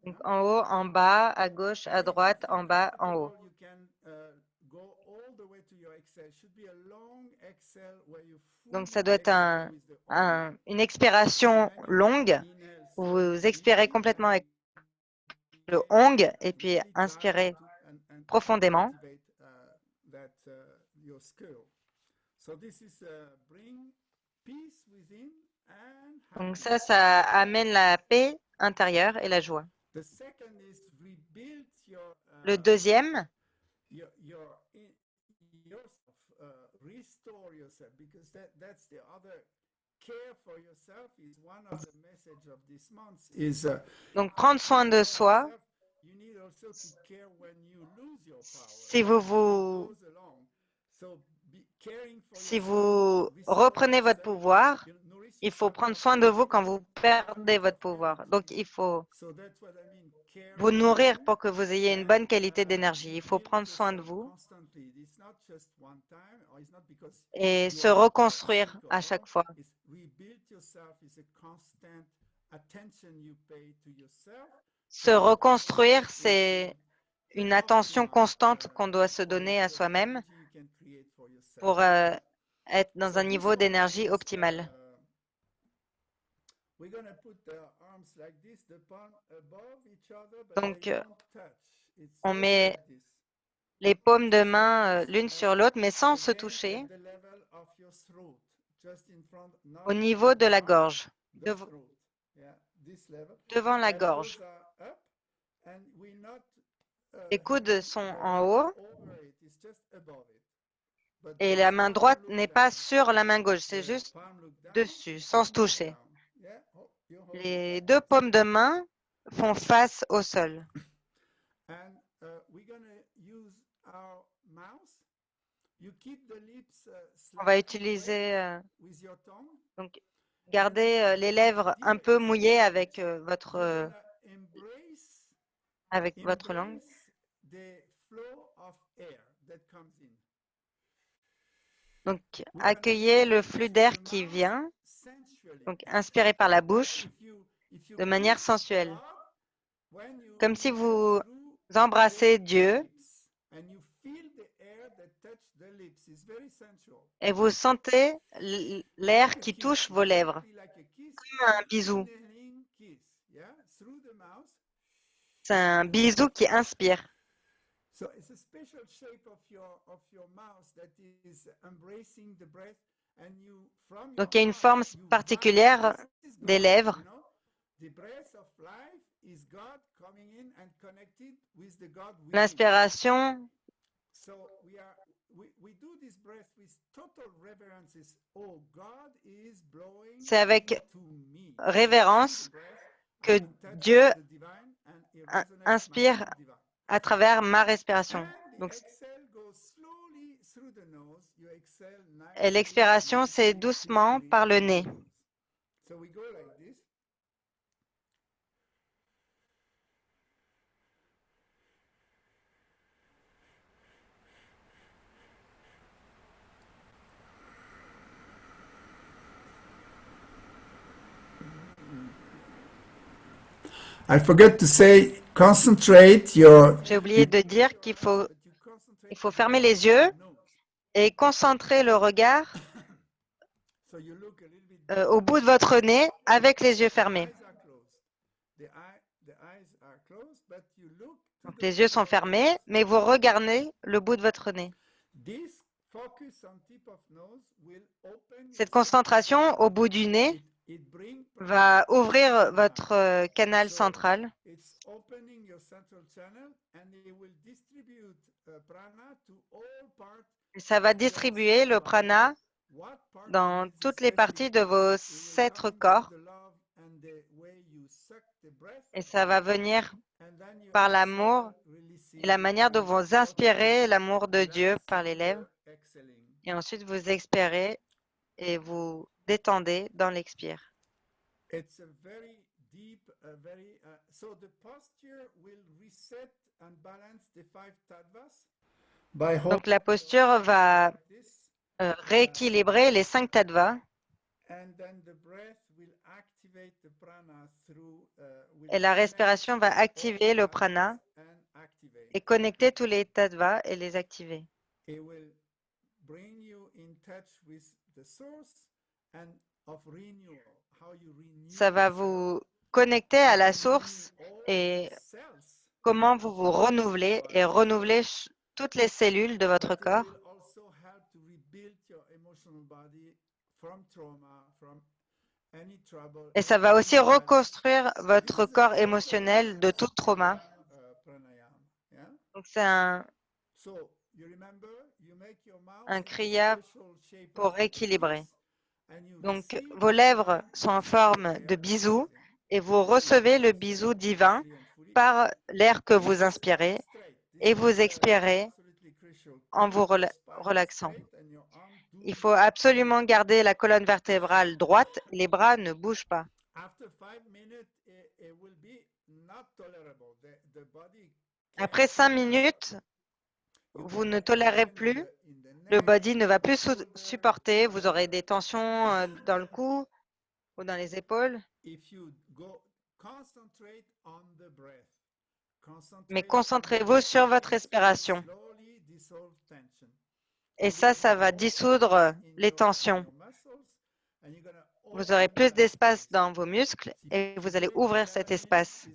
[SPEAKER 3] Donc en haut, en bas, à gauche, à droite, en bas, en haut. Donc, ça doit être une expiration longue. Vous expirez complètement avec le Hong et puis inspirez profondément. Donc ça amène la paix intérieure et la joie. Le deuxième, donc prendre soin de soi. Si vous reprenez votre pouvoir, il faut prendre soin de vous quand vous perdez votre pouvoir. Donc, il faut vous nourrir pour que vous ayez une bonne qualité d'énergie. Il faut prendre soin de vous et se reconstruire à chaque fois. Se reconstruire, c'est une attention constante qu'on doit se donner à soi-même pour être dans un niveau d'énergie optimal. Donc, on met les paumes de main l'une sur l'autre, mais sans se toucher, au niveau de la gorge, devant la gorge. Les coudes sont en haut et la main droite n'est pas sur la main gauche, c'est juste dessus, sans se toucher. Les deux paumes de main font face au sol. On va utiliser, donc, gardez les lèvres un peu mouillées avec votre langue. Donc, accueillez le flux d'air qui vient. Donc, inspirez par la bouche de manière sensuelle. Comme si vous embrassez Dieu et vous sentez l'air qui touche vos lèvres, comme un bisou. C'est un bisou qui inspire. Donc, il y a une forme particulière des lèvres. L'inspiration, c'est avec révérence que Dieu inspire à travers ma respiration. Donc, et l'expiration, c'est doucement par le nez.
[SPEAKER 1] I forget to say, concentrate your.
[SPEAKER 3] J'ai oublié de dire qu'il faut fermer les yeux et concentrer le regard au bout de votre nez avec les yeux fermés. Donc, les yeux sont fermés, mais vous regardez le bout de votre nez. Cette concentration au bout du nez va ouvrir votre canal central et ça va distribuer le prana dans toutes les parties de vos 7 corps et ça va venir par l'amour et la manière dont vous inspirez l'amour de Dieu par les lèvres et ensuite vous expirez et vous détendez dans l'expire. Donc la posture va rééquilibrer les 5 tattvas et la respiration va activer le prana et connecter tous les tattvas et les activer. Ça va vous connecter à la source et comment vous vous renouvelez et renouveler toutes les cellules de votre corps. Et ça va aussi reconstruire votre corps émotionnel de tout trauma. Donc c'est un kriya pour rééquilibrer. Donc vos lèvres sont en forme de bisou et vous recevez le bisou divin par l'air que vous inspirez et vous expirez en vous relaxant. Il faut absolument garder la colonne vertébrale droite, les bras ne bougent pas. Après 5 minutes, vous ne tolérez plus, le body ne va plus supporter, vous aurez des tensions dans le cou ou dans les épaules. Mais concentrez-vous sur votre respiration. Et ça va dissoudre les tensions. Vous aurez plus d'espace dans vos muscles et vous allez ouvrir cet espace.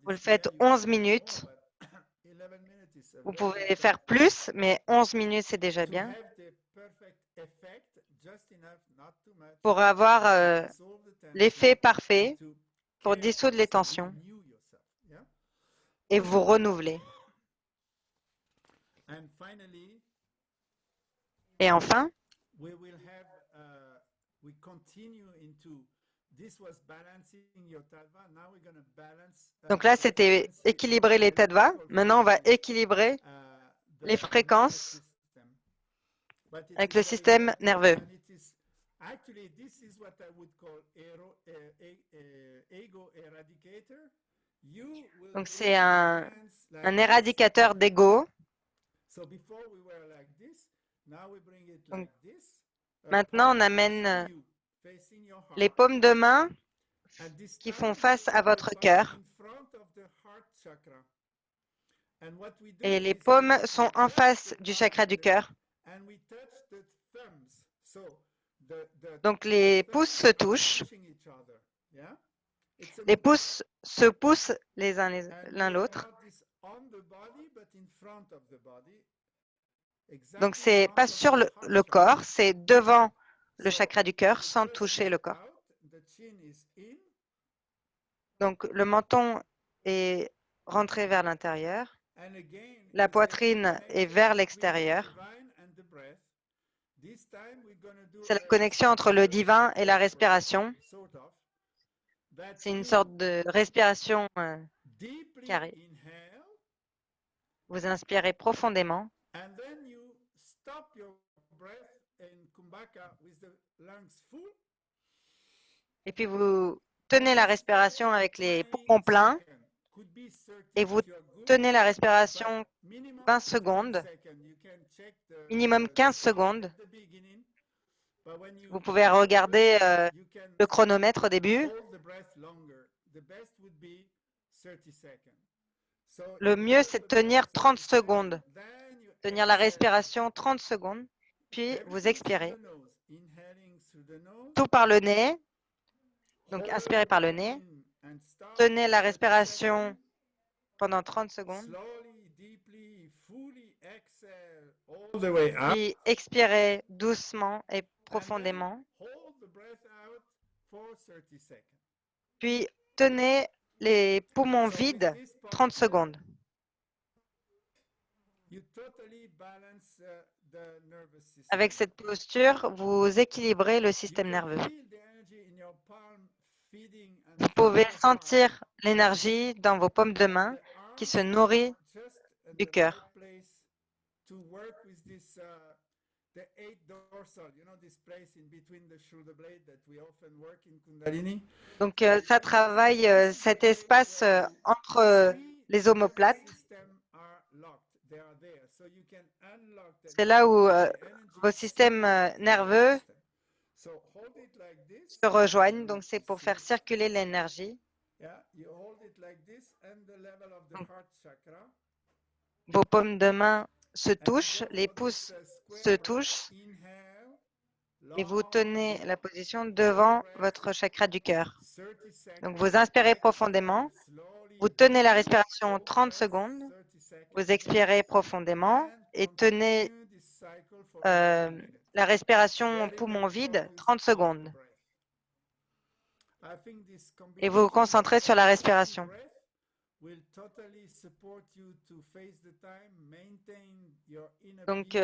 [SPEAKER 3] Vous le faites 11 minutes. Vous pouvez faire plus, mais 11 minutes, c'est déjà bien. Pour avoir l'effet parfait, pour dissoudre les tensions et vous renouveler. Et enfin, donc là, c'était équilibrer les tattvas. Maintenant, on va équilibrer les fréquences avec le système nerveux. Donc, c'est un éradicateur d'ego. Donc, maintenant, on amène les paumes de main qui font face à votre cœur. Et les paumes sont en face du chakra du cœur. Donc, les pouces se touchent. Les pouces se poussent les uns l'un l'autre. Donc, c'est pas sur le corps, c'est devant le chakra du cœur sans toucher le corps. Donc, le menton est rentré vers l'intérieur. La poitrine est vers l'extérieur. C'est la connexion entre le divin et la respiration. C'est une sorte de respiration carrée. Vous inspirez profondément. Et puis vous tenez la respiration avec les poumons pleins. Et vous tenez la respiration 20 secondes, minimum 15 secondes. Vous pouvez regarder le chronomètre au début. Le mieux, c'est de tenir 30 secondes. Tenir la respiration 30 secondes, puis vous expirez. Tout par le nez. Donc, inspirez par le nez. Tenez la respiration pendant 30 secondes. Puis expirez doucement et profondément. Puis tenez les poumons vides 30 secondes. Avec cette posture, vous équilibrez le système nerveux. Vous pouvez sentir l'énergie dans vos paumes de main qui se nourrit du cœur. Donc, ça travaille cet espace entre les omoplates. C'est là où vos systèmes nerveux se rejoignent. Donc, c'est pour faire circuler l'énergie. Vos paumes de main se touchent, les pouces se touchent, et vous tenez la position devant votre chakra du cœur. Donc, vous inspirez profondément, vous tenez la respiration 30 secondes, vous expirez profondément et tenez la respiration poumon vide 30 secondes. Et vous vous concentrez sur la respiration. Donc,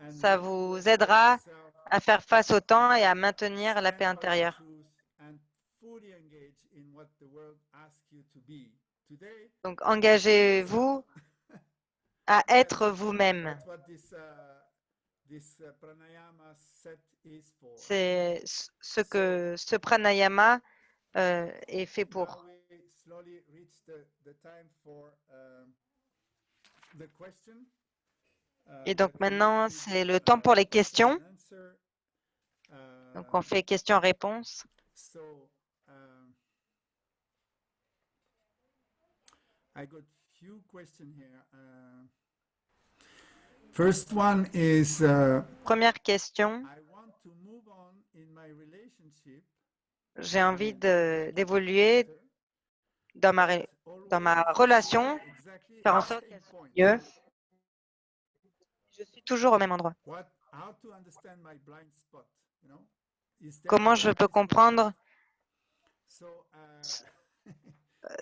[SPEAKER 3] ça vous aidera à faire face au temps et à maintenir la paix intérieure. Donc, engagez-vous à être vous-même. C'est ce que ce pranayama est fait pour. Et donc maintenant, c'est le temps pour les questions. Donc on fait questions-réponses. Première question. J'ai envie d'évoluer dans ma relation, faire en sorte qu'elle soit mieux. Je suis toujours au même endroit. Comment je peux comprendre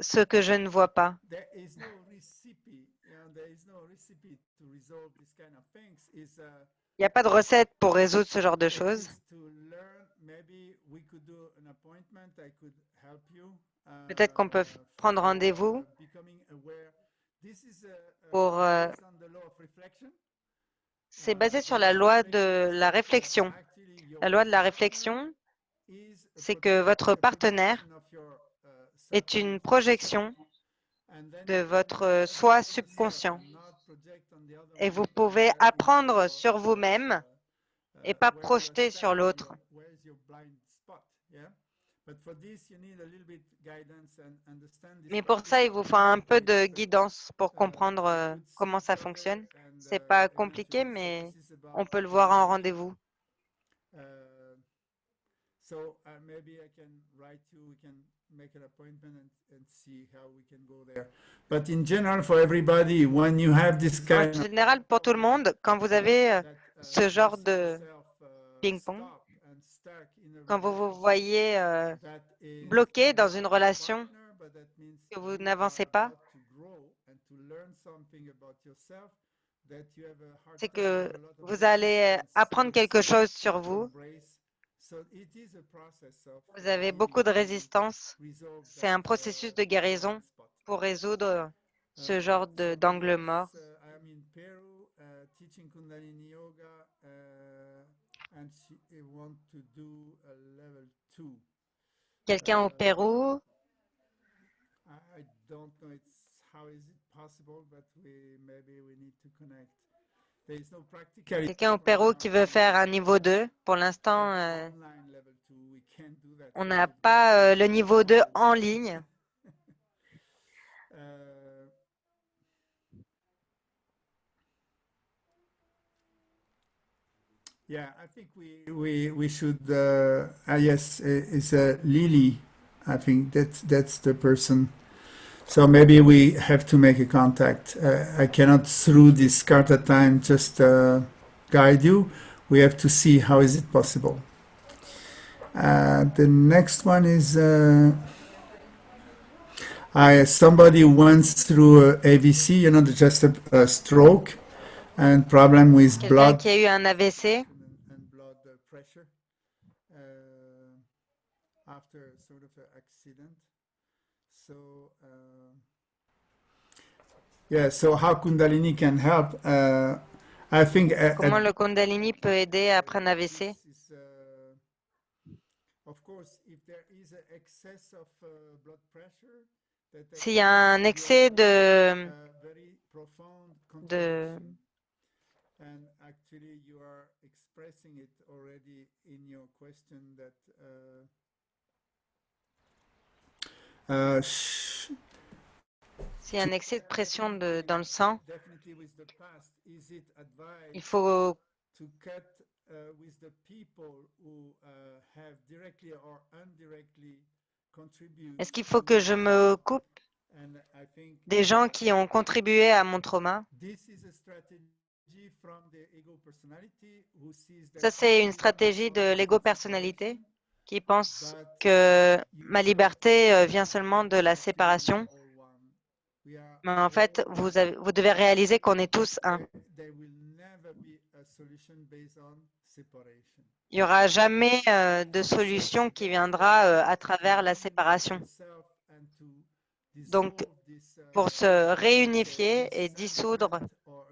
[SPEAKER 3] ce que je ne vois pas? Il n'y a pas de recette pour résoudre ce genre de choses. Peut-être qu'on peut prendre rendez-vous pour... c'est basé sur la loi de la réflexion. La loi de la réflexion, c'est que votre partenaire est une projection de votre soi subconscient. Et vous pouvez apprendre sur vous-même et pas projeter sur l'autre. Mais pour ça, il vous faut un peu de guidance pour comprendre comment ça fonctionne. C'est pas compliqué, mais on peut le voir en rendez-vous. En général, pour tout le monde, quand vous avez ce genre de ping-pong, quand vous vous voyez bloqué dans une relation, que vous n'avancez pas, c'est que vous allez apprendre quelque chose sur vous. Vous avez beaucoup de résistance. C'est un processus de guérison pour résoudre ce genre d'angle mort. Quelqu'un au Pérou. Quelqu'un au Pérou qui veut faire un niveau 2. Pour l'instant, on n'a pas le niveau 2 en ligne.
[SPEAKER 1] Yeah, I think we should. Yes, it's Lily. I think that's the person. So maybe we have to make a contact. I cannot through this Carta time just guide you. We have to see how is it possible. The next one is somebody went through AVC, just a stroke and problem with
[SPEAKER 3] Quelqu'un
[SPEAKER 1] blood.
[SPEAKER 3] qui a eu un AVC.
[SPEAKER 1] After sort of an accident. So, yeah, so how Kundalini can help? I think.
[SPEAKER 3] Comment le Kundalini peut aider après un AVC? S'il y a un excès de
[SPEAKER 1] And actually, you are expressing it already in your question that
[SPEAKER 3] S'il y a un excès de pression dans le sang,
[SPEAKER 1] definitely with the past, is it
[SPEAKER 3] il
[SPEAKER 1] advised
[SPEAKER 3] faut.
[SPEAKER 1] to cut with the people who have directly or indirectly contribute
[SPEAKER 3] Est-ce qu'il
[SPEAKER 1] to
[SPEAKER 3] faut que
[SPEAKER 1] my
[SPEAKER 3] je me
[SPEAKER 1] trauma?
[SPEAKER 3] coupe
[SPEAKER 1] And I think
[SPEAKER 3] des gens qui ont contribué à mon trauma?
[SPEAKER 1] this is a strategy from the ego personality who sees their
[SPEAKER 3] Ça, c'est une
[SPEAKER 1] freedom
[SPEAKER 3] stratégie
[SPEAKER 1] only
[SPEAKER 3] de
[SPEAKER 1] from
[SPEAKER 3] l'ego-personnalité
[SPEAKER 1] separation,
[SPEAKER 3] qui pense
[SPEAKER 1] but
[SPEAKER 3] que
[SPEAKER 1] you
[SPEAKER 3] ma
[SPEAKER 1] take
[SPEAKER 3] liberté vient
[SPEAKER 1] responsibility
[SPEAKER 3] seulement de
[SPEAKER 1] and
[SPEAKER 3] la
[SPEAKER 1] actually we are
[SPEAKER 3] séparation.
[SPEAKER 1] all one. We are
[SPEAKER 3] Mais en
[SPEAKER 1] all
[SPEAKER 3] fait,
[SPEAKER 1] one.
[SPEAKER 3] vous devez réaliser qu'on est tous un.
[SPEAKER 1] There will never be a solution based on separation.
[SPEAKER 3] Il n'y aura jamais de
[SPEAKER 1] So
[SPEAKER 3] solution qui
[SPEAKER 1] therefore,
[SPEAKER 3] viendra
[SPEAKER 1] you
[SPEAKER 3] à
[SPEAKER 1] need to
[SPEAKER 3] travers la
[SPEAKER 1] reunite
[SPEAKER 3] séparation.
[SPEAKER 1] yourself and to
[SPEAKER 3] Donc,
[SPEAKER 1] dissolve this,
[SPEAKER 3] pour se
[SPEAKER 1] let's say,
[SPEAKER 3] réunifier et dissoudre
[SPEAKER 1] resentment or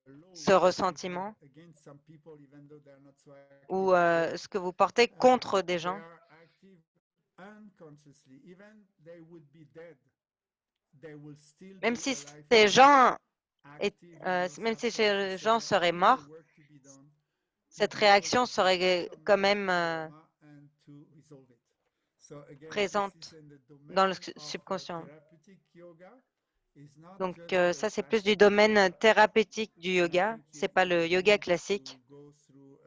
[SPEAKER 1] a load
[SPEAKER 3] ce
[SPEAKER 1] that you have
[SPEAKER 3] ressentiment
[SPEAKER 1] against some people, even though they are not so active
[SPEAKER 3] ou
[SPEAKER 1] today,
[SPEAKER 3] ce que vous portez contre des
[SPEAKER 1] they
[SPEAKER 3] gens,
[SPEAKER 1] are active unconsciously. Even they would be dead, they will still
[SPEAKER 3] même
[SPEAKER 1] be
[SPEAKER 3] si
[SPEAKER 1] alive
[SPEAKER 3] ces
[SPEAKER 1] for you,
[SPEAKER 3] gens,
[SPEAKER 1] active in those
[SPEAKER 3] même si
[SPEAKER 1] subconscious.
[SPEAKER 3] ces
[SPEAKER 1] So
[SPEAKER 3] gens
[SPEAKER 1] there
[SPEAKER 3] seraient
[SPEAKER 1] is a
[SPEAKER 3] morts,
[SPEAKER 1] work to be done to
[SPEAKER 3] cette
[SPEAKER 1] be able
[SPEAKER 3] réaction
[SPEAKER 1] to
[SPEAKER 3] serait quand
[SPEAKER 1] decommission that
[SPEAKER 3] même
[SPEAKER 1] trauma and to resolve it. So again, this is
[SPEAKER 3] présente
[SPEAKER 1] in the
[SPEAKER 3] dans le
[SPEAKER 1] domain of
[SPEAKER 3] subconscient.
[SPEAKER 1] therapeutic yoga. It's not
[SPEAKER 3] Donc,
[SPEAKER 1] just
[SPEAKER 3] ça, c'est plus du
[SPEAKER 1] classical
[SPEAKER 3] domaine
[SPEAKER 1] yoga,
[SPEAKER 3] thérapeutique du
[SPEAKER 1] and I
[SPEAKER 3] yoga.
[SPEAKER 1] think
[SPEAKER 3] C'est pas
[SPEAKER 1] you
[SPEAKER 3] le
[SPEAKER 1] would
[SPEAKER 3] yoga
[SPEAKER 1] need
[SPEAKER 3] classique.
[SPEAKER 1] to go through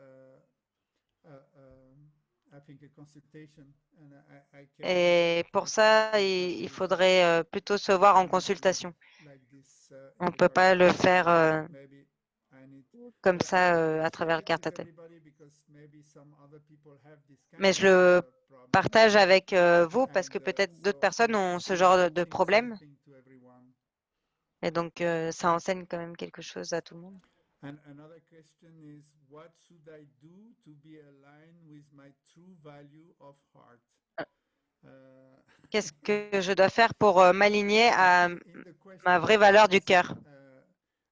[SPEAKER 1] I think a consultation, and I can
[SPEAKER 3] Et pour ça, il faudrait plutôt se voir en consultation.
[SPEAKER 1] like this
[SPEAKER 3] On
[SPEAKER 1] in
[SPEAKER 3] ne
[SPEAKER 1] the
[SPEAKER 3] peut pas le
[SPEAKER 1] workplace.
[SPEAKER 3] faire
[SPEAKER 1] So maybe I need
[SPEAKER 3] comme ça
[SPEAKER 1] I
[SPEAKER 3] à
[SPEAKER 1] share
[SPEAKER 3] travers
[SPEAKER 1] it
[SPEAKER 3] carte
[SPEAKER 1] with
[SPEAKER 3] à tête.
[SPEAKER 1] everybody because maybe some other people have this kind
[SPEAKER 3] Mais
[SPEAKER 1] of
[SPEAKER 3] je le
[SPEAKER 1] problem.
[SPEAKER 3] partage avec vous parce
[SPEAKER 1] And
[SPEAKER 3] que peut-être d'autres
[SPEAKER 1] so
[SPEAKER 3] personnes
[SPEAKER 1] it's
[SPEAKER 3] ont ce
[SPEAKER 1] still
[SPEAKER 3] genre de
[SPEAKER 1] teaching
[SPEAKER 3] problème.
[SPEAKER 1] something to everyone.
[SPEAKER 3] Et donc, ça enseigne quand même quelque chose à tout le monde.
[SPEAKER 1] And another question is, what should I do to be aligned with my true value of heart?
[SPEAKER 3] Qu'est-ce que je dois faire pour m'aligner
[SPEAKER 1] You
[SPEAKER 3] à
[SPEAKER 1] see, in the
[SPEAKER 3] ma
[SPEAKER 1] question
[SPEAKER 3] vraie
[SPEAKER 1] is
[SPEAKER 3] valeur du
[SPEAKER 1] always,
[SPEAKER 3] cœur?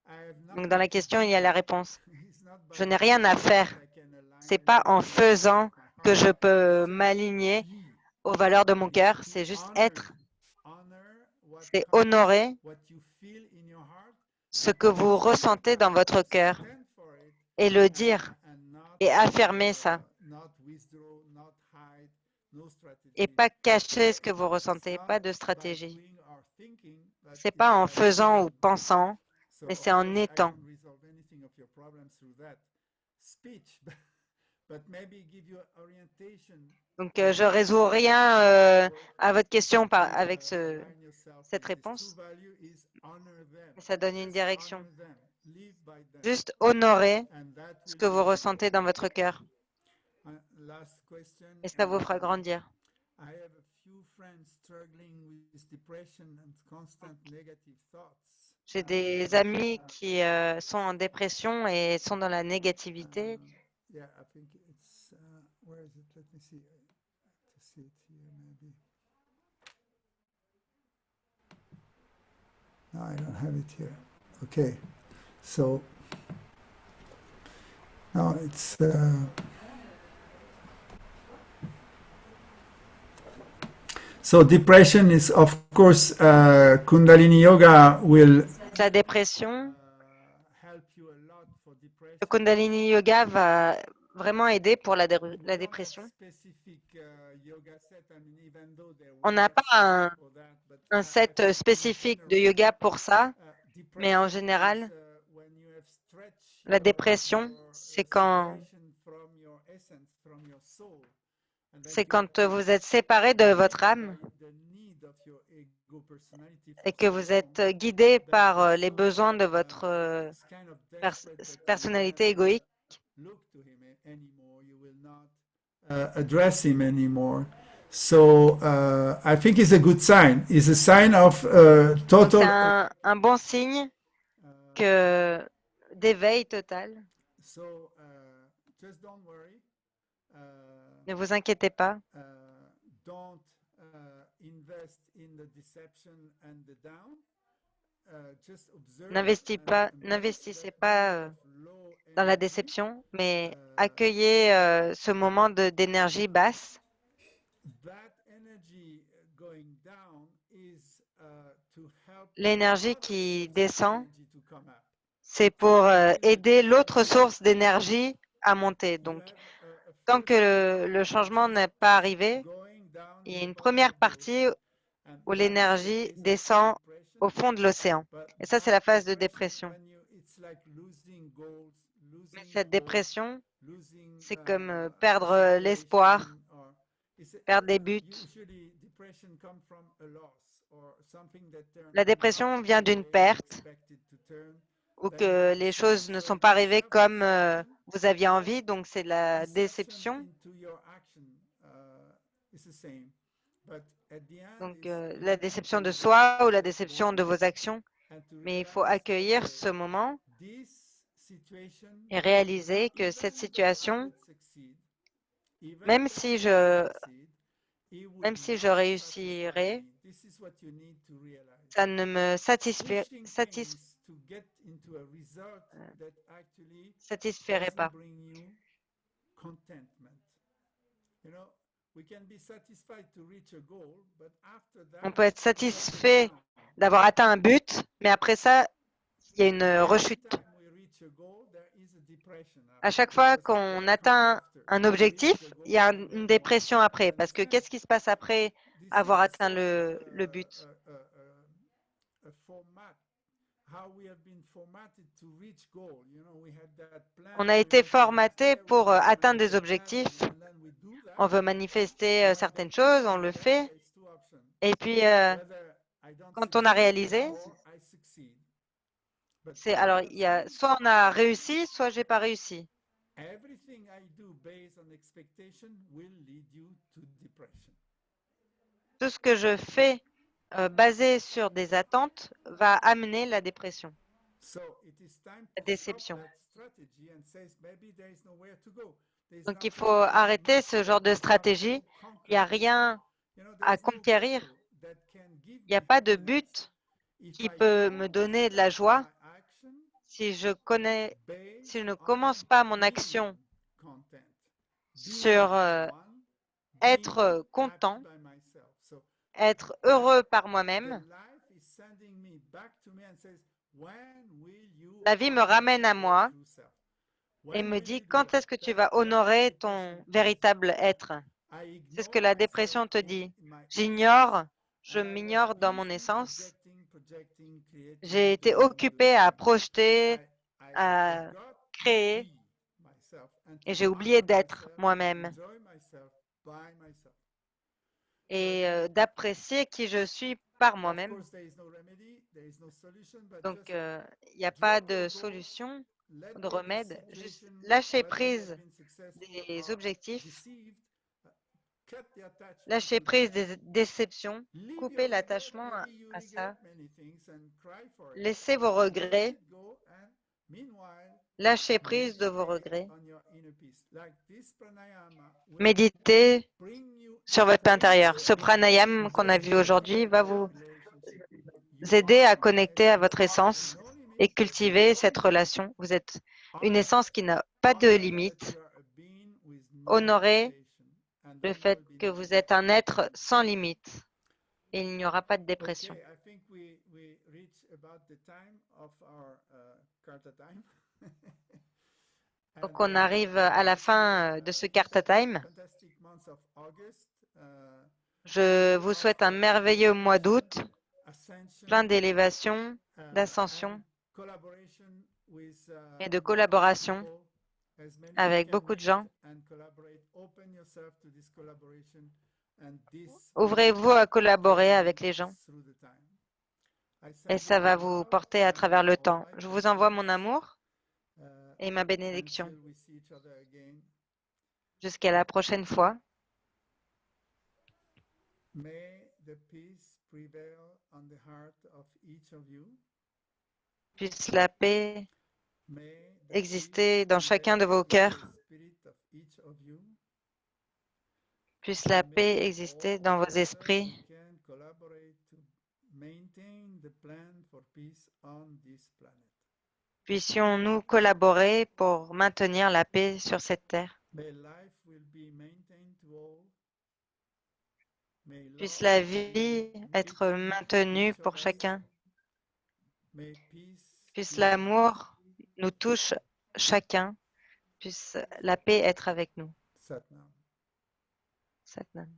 [SPEAKER 1] I have
[SPEAKER 3] Donc, dans
[SPEAKER 1] nothing
[SPEAKER 3] la
[SPEAKER 1] to
[SPEAKER 3] question, il y a
[SPEAKER 1] do.
[SPEAKER 3] la réponse.
[SPEAKER 1] It's not
[SPEAKER 3] Je
[SPEAKER 1] by
[SPEAKER 3] n'ai rien à
[SPEAKER 1] doing
[SPEAKER 3] faire.
[SPEAKER 1] that I can align
[SPEAKER 3] C'est
[SPEAKER 1] with
[SPEAKER 3] pas
[SPEAKER 1] the
[SPEAKER 3] en
[SPEAKER 1] true value of
[SPEAKER 3] faisant
[SPEAKER 1] my
[SPEAKER 3] que
[SPEAKER 1] heart.
[SPEAKER 3] je peux
[SPEAKER 1] Just
[SPEAKER 3] m'aligner
[SPEAKER 1] be.
[SPEAKER 3] aux valeurs de mon
[SPEAKER 1] It's
[SPEAKER 3] cœur.
[SPEAKER 1] to
[SPEAKER 3] C'est juste
[SPEAKER 1] honor.
[SPEAKER 3] être.
[SPEAKER 1] Honor what
[SPEAKER 3] C'est
[SPEAKER 1] comes,
[SPEAKER 3] honorer
[SPEAKER 1] what you feel in your heart,
[SPEAKER 3] ce
[SPEAKER 1] and
[SPEAKER 3] que vous
[SPEAKER 1] speak
[SPEAKER 3] ressentez dans
[SPEAKER 1] about it,
[SPEAKER 3] votre cœur
[SPEAKER 1] stand for it,
[SPEAKER 3] et le dire
[SPEAKER 1] and
[SPEAKER 3] et affirmer ça.
[SPEAKER 1] not withdraw, not hide, no
[SPEAKER 3] Et
[SPEAKER 1] strategy.
[SPEAKER 3] pas
[SPEAKER 1] So
[SPEAKER 3] cacher ce que vous
[SPEAKER 1] it's
[SPEAKER 3] ressentez,
[SPEAKER 1] not
[SPEAKER 3] pas de
[SPEAKER 1] by
[SPEAKER 3] stratégie.
[SPEAKER 1] doing or thinking, but
[SPEAKER 3] C'est pas
[SPEAKER 1] it's
[SPEAKER 3] en
[SPEAKER 1] by
[SPEAKER 3] faisant ou
[SPEAKER 1] being.
[SPEAKER 3] pensant,
[SPEAKER 1] So
[SPEAKER 3] mais
[SPEAKER 1] of
[SPEAKER 3] c'est en
[SPEAKER 1] course I
[SPEAKER 3] étant.
[SPEAKER 1] don't resolve anything of your problems through that speech, but maybe give you orientation,
[SPEAKER 3] Donc,
[SPEAKER 1] a
[SPEAKER 3] je résous
[SPEAKER 1] vision
[SPEAKER 3] rien
[SPEAKER 1] how to work
[SPEAKER 3] à votre question
[SPEAKER 1] to
[SPEAKER 3] avec
[SPEAKER 1] align yourself
[SPEAKER 3] cette
[SPEAKER 1] with this true
[SPEAKER 3] réponse.
[SPEAKER 1] value is honor them.
[SPEAKER 3] Mais ça donne une
[SPEAKER 1] Just
[SPEAKER 3] direction.
[SPEAKER 1] honor them. Live by them.
[SPEAKER 3] Juste honorer
[SPEAKER 1] And that
[SPEAKER 3] ce
[SPEAKER 1] will
[SPEAKER 3] que vous
[SPEAKER 1] bring you.
[SPEAKER 3] ressentez dans votre cœur.
[SPEAKER 1] Last question.
[SPEAKER 3] Et ça vous fera grandir.
[SPEAKER 1] I have a few friends struggling with depression and constant negative thoughts.
[SPEAKER 3] J'ai des amis qui sont en dépression et sont dans la négativité.
[SPEAKER 1] Yeah, I think it's where is it? Let me see. To see it here, maybe. No, I don't have it here. Okay, so now it's. So depression is, of course, Kundalini Yoga will
[SPEAKER 3] La dépression,
[SPEAKER 1] help you a lot for
[SPEAKER 3] le
[SPEAKER 1] depression.
[SPEAKER 3] Kundalini Yoga va vraiment aider pour la
[SPEAKER 1] We don't have
[SPEAKER 3] dépression.
[SPEAKER 1] specific yoga set. I mean, even though there
[SPEAKER 3] On
[SPEAKER 1] were
[SPEAKER 3] n'a pas
[SPEAKER 1] settings for that, but
[SPEAKER 3] un
[SPEAKER 1] I
[SPEAKER 3] set
[SPEAKER 1] think in
[SPEAKER 3] spécifique de
[SPEAKER 1] general,
[SPEAKER 3] yoga pour ça, mais en
[SPEAKER 1] depression is
[SPEAKER 3] général,
[SPEAKER 1] when you have stretched
[SPEAKER 3] la dépression, c'est quand
[SPEAKER 1] separation from your essence, from your soul, and then
[SPEAKER 3] c'est
[SPEAKER 1] you
[SPEAKER 3] quand
[SPEAKER 1] are
[SPEAKER 3] vous êtes séparé de votre
[SPEAKER 1] driven
[SPEAKER 3] âme
[SPEAKER 1] by the need of your ego personality
[SPEAKER 3] et
[SPEAKER 1] for
[SPEAKER 3] que
[SPEAKER 1] so
[SPEAKER 3] vous
[SPEAKER 1] long
[SPEAKER 3] êtes guidé
[SPEAKER 1] that the
[SPEAKER 3] par les
[SPEAKER 1] soul
[SPEAKER 3] besoins de votre
[SPEAKER 1] is kind of desperate that you will
[SPEAKER 3] personnalité
[SPEAKER 1] never
[SPEAKER 3] égoïque.
[SPEAKER 1] look to him anymore. You will not address him anymore. So I think it's a good sign. It's a sign of
[SPEAKER 3] Donc, c'est
[SPEAKER 1] total.
[SPEAKER 3] un bon signe que d'éveil total.
[SPEAKER 1] So just don't worry.
[SPEAKER 3] Ne vous inquiétez pas.
[SPEAKER 1] Don't invest in the deception and the down. Just observe
[SPEAKER 3] N'investissez pas dans la déception, mais accueillez ce moment d'énergie basse. L'énergie qui descend, c'est pour aider l'autre source d'énergie à monter. Donc, tant que le changement n'est pas arrivé, il y a une première partie où l'énergie descend au fond de l'océan. Et ça, c'est la phase de dépression. Mais cette dépression, c'est comme perdre l'espoir, perdre des buts. La dépression vient d'une perte ou que les choses ne sont pas arrivées comme vous aviez envie, donc c'est la déception. Donc la déception de soi ou la déception de vos actions. Mais il faut accueillir ce moment et réaliser que cette situation, même si je réussirais, ça ne me satisferait pas. On peut être satisfait d'avoir atteint un but, mais après ça, il y a une rechute. À chaque fois qu'on atteint un objectif, il y a une dépression après. Parce que qu'est-ce qui se passe après avoir atteint le but? On a été formaté pour atteindre des objectifs. On veut manifester certaines choses, on le fait. Et puis, quand on a réalisé, alors il y a soit on a réussi, soit j'ai pas réussi. Tout ce que je fais basé sur des attentes va amener la dépression, la déception. Donc il faut arrêter ce genre de stratégie. Il n'y a rien à conquérir. Il n'y a pas de but qui peut me donner de la joie si je ne commence pas mon action sur être content, être heureux par moi-même. La vie me ramène à moi et me dit quand est-ce que tu vas honorer ton véritable être. C'est ce que la dépression te dit. Je m'ignore dans mon essence. J'ai été occupé à projeter, à créer, et j'ai oublié d'être moi-même et d'apprécier qui je suis par moi-même. Donc, il n'y a pas de solution, de remède. Juste lâcher prise des objectifs, lâcher prise des déceptions, couper l'attachement à ça, laissez vos regrets, lâchez prise de vos regrets, méditez sur votre intérieur. Ce pranayama qu'on a vu aujourd'hui va vous aider à connecter à votre essence et cultiver cette relation. Vous êtes une essence qui n'a pas de limite. Honorez le fait que vous êtes un être sans limite et il n'y aura pas de dépression. Donc on arrive à la fin de ce Karta Time. Je vous souhaite un merveilleux mois d'août, plein d'élévation, d'ascension et de collaboration avec beaucoup de gens. Ouvrez-vous à collaborer avec les gens et ça va vous porter à travers le temps. Je vous envoie mon amour et ma bénédiction. Jusqu'à la prochaine fois. Puisse la paix exister dans chacun de vos cœurs. Puisse la paix exister dans vos esprits. Puissions-nous collaborer pour maintenir la paix sur cette terre. Puisse la vie être maintenue pour chacun. Puisse l'amour nous touche chacun. Puisse la paix être avec nous. Satnam.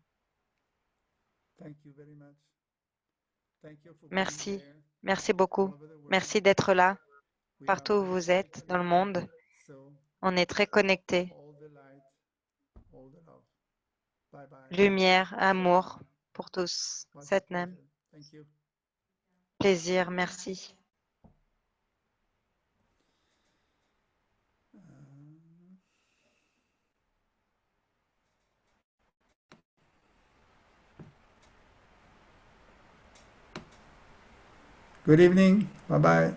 [SPEAKER 3] Merci. Merci beaucoup. Merci d'être là, partout où vous êtes dans le monde. On est très connectés. Lumière, amour pour tous. Satnam. Plaisir, merci.
[SPEAKER 1] Good evening. Bye bye.